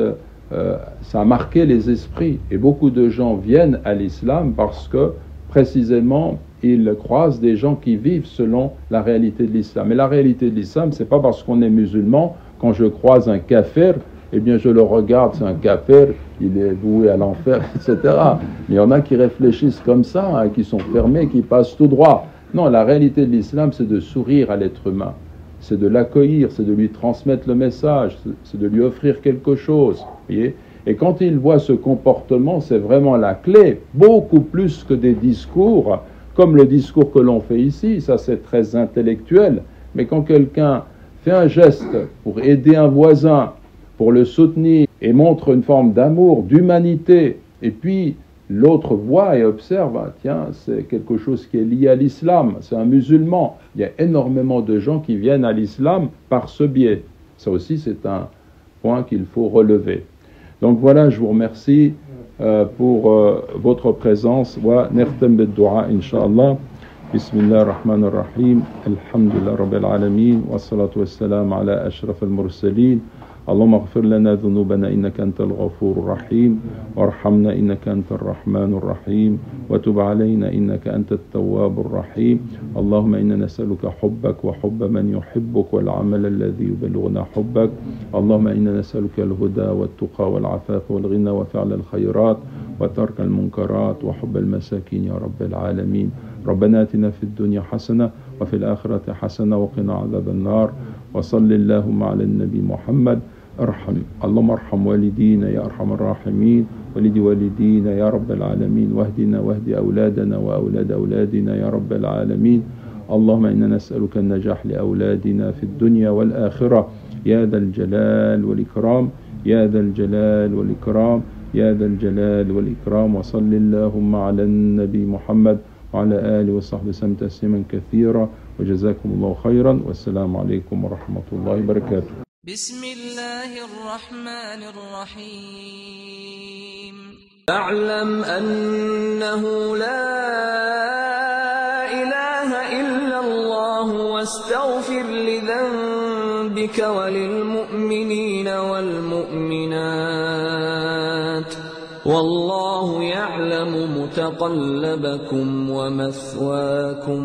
ça a marqué les esprits et beaucoup de gens viennent à l'islam parce que précisément ils croisent des gens qui vivent selon la réalité de l'islam. Et la réalité de l'islam, c'est pas parce qu'on est musulman, quand je croise un kafir, eh bien je le regarde, c'est un kafir, il est voué à l'enfer, etc. Mais il y en a qui réfléchissent comme ça, hein, qui sont fermés, qui passent tout droit. Non, la réalité de l'islam, c'est de sourire à l'être humain. C'est de l'accueillir, c'est de lui transmettre le message, c'est de lui offrir quelque chose. Voyez ? Et quand il voit ce comportement, c'est vraiment la clé, beaucoup plus que des discours, comme le discours que l'on fait ici, ça c'est très intellectuel. Mais quand quelqu'un fait un geste pour aider un voisin, pour le soutenir, et montre une forme d'amour, d'humanité, et puis l'autre voit et observe, ah, tiens, c'est quelque chose qui est lié à l'islam, c'est un musulman. Il y a énormément de gens qui viennent à l'islam par ce biais. Ça aussi, c'est un point qu'il faut relever. Donc voilà, je vous remercie pour votre présence. Wa nirtam bid-du'a inshallah. Bismillah ar-Rahman ar-Rahim. Alhamdulillah Rabbil Alamin. Wa salatu wa salam ala ashraf al-mursalin. اللهم اغفر لنا ذنوبنا إنك أنت الغفور الرحيم وارحمنا إنك أنت الرحمن الرحيم وتب علينا إنك أنت التواب الرحيم. اللهم إنا نسألك حبك وحب من يحبك والعمل الذي يبلغنا حبك. اللهم إنا نسألك الهدى والتقى والعفاف والغنى وفعل الخيرات وترك المنكرات وحب المساكين يا رب العالمين. ربنا آتنا في الدنيا حسنة وفي الآخرة حسنة وقنا عذاب النار. وصل اللهم على النبي محمد. اللهم ارحم والدينا يا أرحم الراحمين، والدي والدينا يا رب العالمين، واهدنا واهد أولادنا وأولاد أولادنا يا رب العالمين. اللهم إنا نسألك النجاح لأولادنا في الدنيا والآخرة يا ذا الجلال والإكرام، يا ذا الجلال والإكرام، يا ذا الجلال والإكرام. وصل اللهم على النبي محمد وعلى آله وصحبه وسلم تسليما كثيرا. وجزاكم الله خيرا والسلام عليكم ورحمة الله وبركاته. بسم الله الرحمن الرحيم. اعلم أنه لا إله إلا الله واستغفر لذنبك وللمؤمنين والمؤمنات والله يعلم متقلبكم ومثواكم.